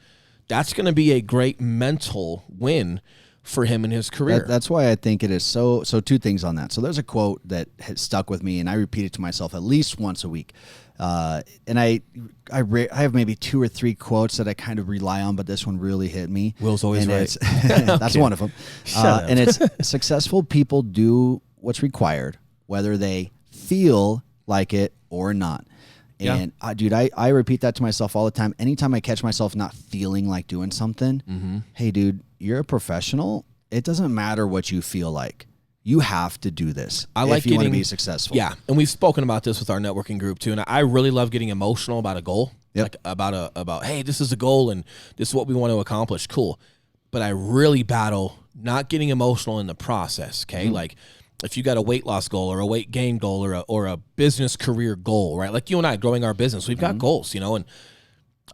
that's going to be a great mental win for him in his career. That's why I think it is so two things on that. So there's a quote that has stuck with me, and I repeat it to myself at least once a week. And I have maybe 2 or 3 quotes that I kind of rely on, but this one really hit me. Will's always right. That's one of them. And it's successful people do what's required, whether they feel like it or not. Yeah. And dude, I repeat that to myself all the time. Anytime I catch myself not feeling like doing something, hey, dude, you're a professional. It doesn't matter what you feel like. You have to do this if you want to be successful. Yeah, and we've spoken about this with our networking group too. And I really love getting emotional about a goal, like about hey, this is a goal and this is what we want to accomplish. Cool, but I really battle not getting emotional in the process. Okay, like if you got a weight loss goal or a weight gain goal or a business career goal, right? Like you and I growing our business, we've got goals, you know, and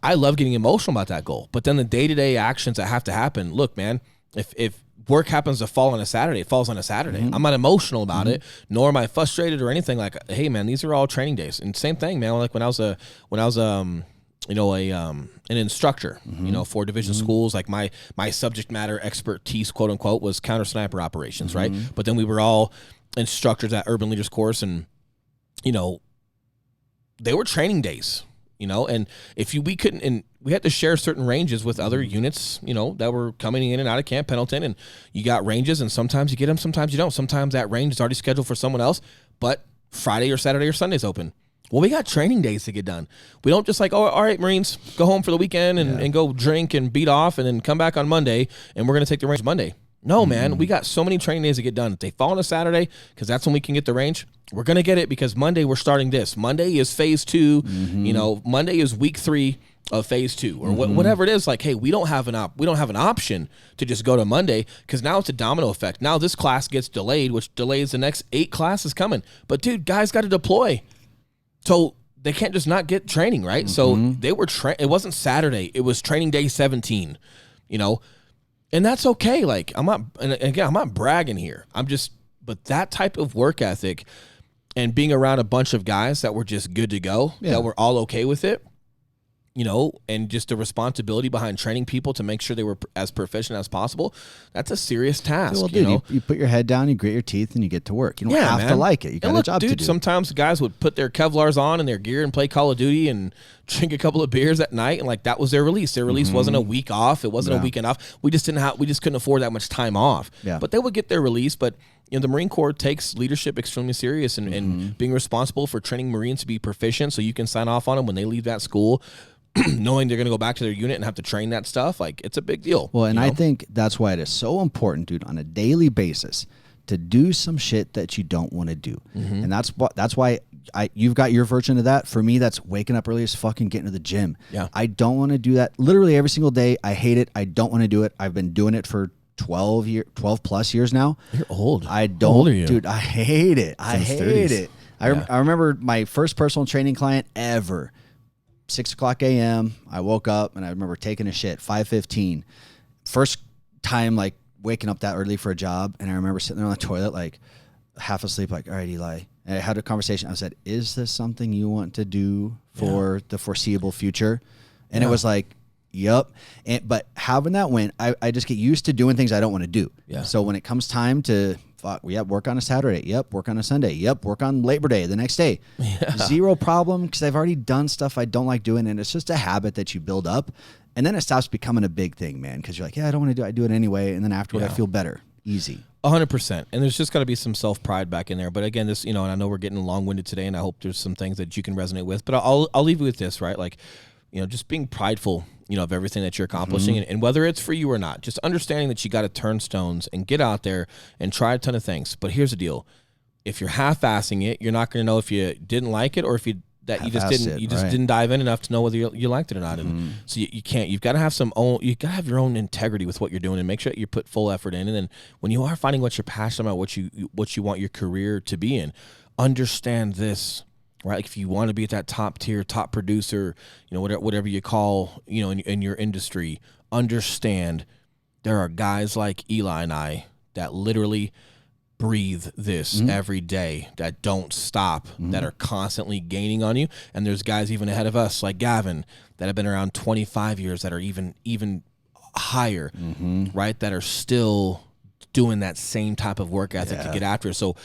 I love getting emotional about that goal. But then the day-to-day actions that have to happen, look, man, if work happens to fall on a Saturday, it falls on a Saturday. I'm not emotional about it, nor am I frustrated or anything. Like, hey, man, these are all training days. And same thing, man. Like when I was you know, an instructor, you know, for division schools, like my subject matter expertise, quote unquote, was counter sniper operations, right? But then we were all instructors at Urban Leaders course, and you know, they were training days, you know, and if we couldn't, and we had to share certain ranges with other units, you know, that were coming in and out of Camp Pendleton, and you got ranges, and sometimes you get them, sometimes you don't. Sometimes that range is already scheduled for someone else, but Friday or Saturday or Sunday's open. Well, we got training days to get done. We don't just like, oh, all right, Marines, go home for the weekend and go drink and beat off and then come back on Monday, and we're going to take the range Monday. No, man, we got so many training days to get done. If they fall on a Saturday, because that's when we can get the range, we're going to get it because Monday we're starting this. Monday is phase 2. You know, Monday is week 3 of phase 2 or whatever it is. Like, hey, we don't have an option to just go to Monday because now it's a domino effect. Now this class gets delayed, which delays the next 8 classes coming. But dude, guys got to deploy. So they can't just not get training, right? So they were it wasn't Saturday, it was training day 17, you know. And that's okay. Like I'm not bragging here. But that type of work ethic and being around a bunch of guys that were just good to go, that were all okay with it, you know, and just the responsibility behind training people to make sure they were as proficient as possible, that's a serious task. Well, dude, you put your head down, you grit your teeth, and you get to work. You don't have to like it. You got a job to do. Sometimes guys would put their Kevlars on and their gear and play Call of Duty and drink a couple of beers at night, and like that was their release. Their release wasn't a week off. It wasn't a weekend off. We just couldn't afford that much time off. Yeah. But they would get their release. But you know, the Marine Corps takes leadership extremely serious and being responsible for training Marines to be proficient so you can sign off on them when they leave that school. Knowing they're going to go back to their unit and have to train that stuff, like it's a big deal. Well, and I think that's why it is so important, dude, on a daily basis to do some shit that you don't want to do. And that's why you've got your version of that. For me, that's waking up early as fucking getting to the gym. Yeah. I don't want to do that literally every single day. I hate it. I don't want to do it. I've been doing it for 12 plus years now. You're old. I don't, How old are you? Dude, I hate it. I hate it. I remember my first personal training client ever. 6:00 a.m. I woke up and I remember taking a shit. 5:15. First time like waking up that early for a job, and I remember sitting there on the toilet like half asleep, like, all right, Eli. And I had a conversation. I said, "Is this something you want to do for the foreseeable future?" And it was like, "Yep." But having that win, I just get used to doing things I don't want to do. Yeah. So when it comes time to work on a Saturday. Yep, work on a Sunday. Yep, work on Labor Day the next day. Yeah. Zero problem because I've already done stuff I don't like doing, and it's just a habit that you build up, and then it stops becoming a big thing, man. Because you're like, I don't want to do it. I do it anyway, and then afterward I feel better. Easy. 100%. And there's just got to be some self-pride back in there. But again, this, you know, and I know we're getting long-winded today, and I hope there's some things that you can resonate with. But I'll leave you with this, right? Like, you know, just being prideful, you know, of everything that you're accomplishing, and whether it's for you or not, just understanding that you got to turn stones and get out there and try a ton of things. But here's the deal: if you're half-assing it, you're not going to know if you didn't like it or if you didn't dive in enough to know whether you liked it or not. And so you can't. You've got to have you got to have your own integrity with what you're doing and make sure that you put full effort in. And then when you are finding what you're passionate about, what you want your career to be in, understand this. Right, like if you want to be at that top tier, top producer, you know, whatever you call, you know, in your industry, understand there are guys like Eli and I that literally breathe this every day, that don't stop, that are constantly gaining on you. And there's guys even ahead of us like Gavin that have been around 25 years that are even higher, right, that are still doing that same type of work ethic to get after it. So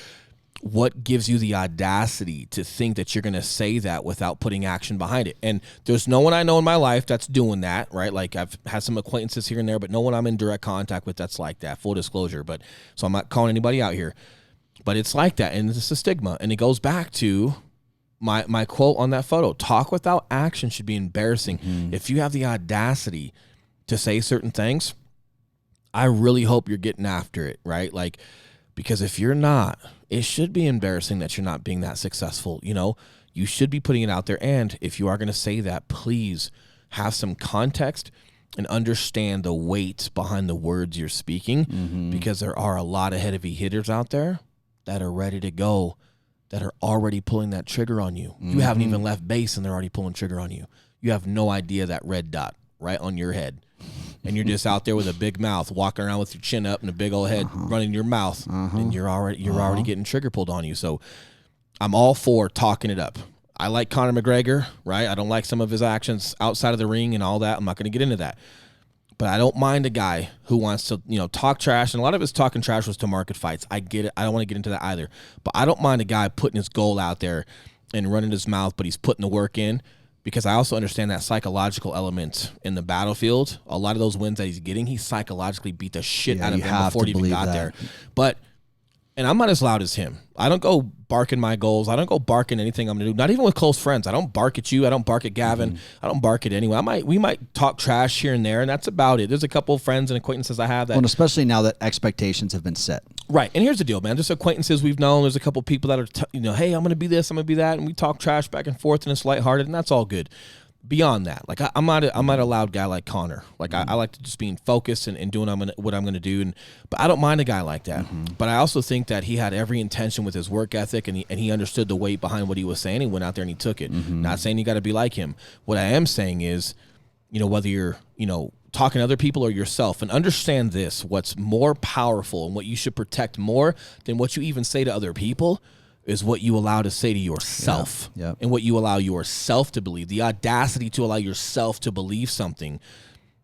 what gives you the audacity to think that you're going to say that without putting action behind it? And there's no one I know in my life that's doing that, right? Like I've had some acquaintances here and there, but no one I'm in direct contact with that's like that, full disclosure. But so I'm not calling anybody out here, but it's like that. And it's a stigma. And it goes back to my quote on that photo, talk without action should be embarrassing. If you have the audacity to say certain things, I really hope you're getting after it, right? Like, because if you're not, it should be embarrassing that you're not being that successful. You know, you should be putting it out there. And if you are going to say that, please have some context and understand the weight behind the words you're speaking, because there are a lot of heavy hitters out there that are ready to go, that are already pulling that trigger on you. You haven't even left base and they're already pulling trigger on you. You have no idea that red dot right on your head. And you're just out there with a big mouth, walking around with your chin up and a big old head running your mouth, and you're already getting trigger pulled on you. So I'm all for talking it up. I like Conor McGregor, right? I don't like some of his actions outside of the ring and all that. I'm not going to get into that. But I don't mind a guy who wants to, talk trash. And a lot of his talking trash was to market fights. I get it. I don't want to get into that either. But I don't mind a guy putting his goal out there and running his mouth, but he's putting the work in, because I also understand that psychological element in the battlefield. A lot of those wins that he's getting, he psychologically beat the shit out of him before he even got there. And I'm not as loud as him. I don't go barking my goals. I don't go barking anything I'm going to do. Not even with close friends. I don't bark at you. I don't bark at Gavin. I don't bark at anyone. We might talk trash here and there, and that's about it. There's a couple of friends and acquaintances I have that. Well, especially now that expectations have been set. Right. And here's the deal, man. Just acquaintances we've known. There's a couple of people that are, hey, I'm going to be this, I'm going to be that, and we talk trash back and forth, and it's lighthearted, and that's all good. Beyond that, like I'm not a loud guy like Conor. Like I like to just being focused and doing what I'm gonna do. But I don't mind a guy like that. But I also think that he had every intention with his work ethic, and he understood the weight behind what he was saying. He went out there and he took it. Not saying you got to be like him. What I am saying is, whether you're talking to other people or yourself, and understand this: what's more powerful and what you should protect more than what you even say to other people is what you allow to say to yourself, and what you allow yourself to believe. The audacity to allow yourself to believe something,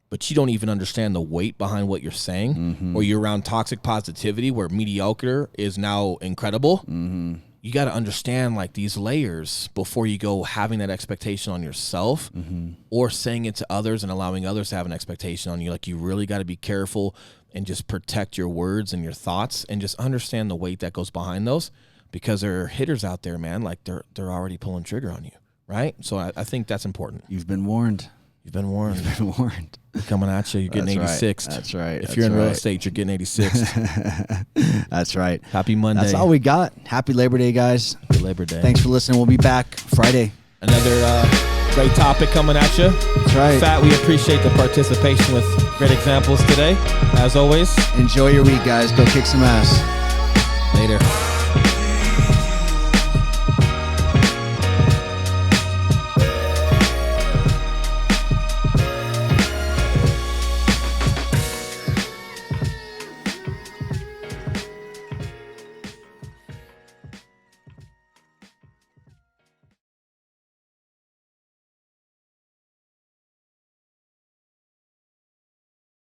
but you don't even understand the weight behind what you're saying, or you're around toxic positivity where mediocre is now incredible. You got to understand like these layers before you go having that expectation on yourself, or saying it to others and allowing others to have an expectation on you. Like, you really got to be careful and just protect your words and your thoughts, and just understand the weight that goes behind those. Because there are hitters out there, man, like they're already pulling trigger on you, right? So I think that's important. You've been warned. You've been warned. You've been warned. Coming at you, you're getting 86th. That's right. If you're in real estate, you're getting 86th. That's right. Happy Monday. That's all we got. Happy Labor Day, guys. Happy Labor Day. Thanks for listening. We'll be back Friday. Another great topic coming at you. That's right. Fat, we appreciate the participation with great examples today, as always. Enjoy your week, guys. Go kick some ass. Later.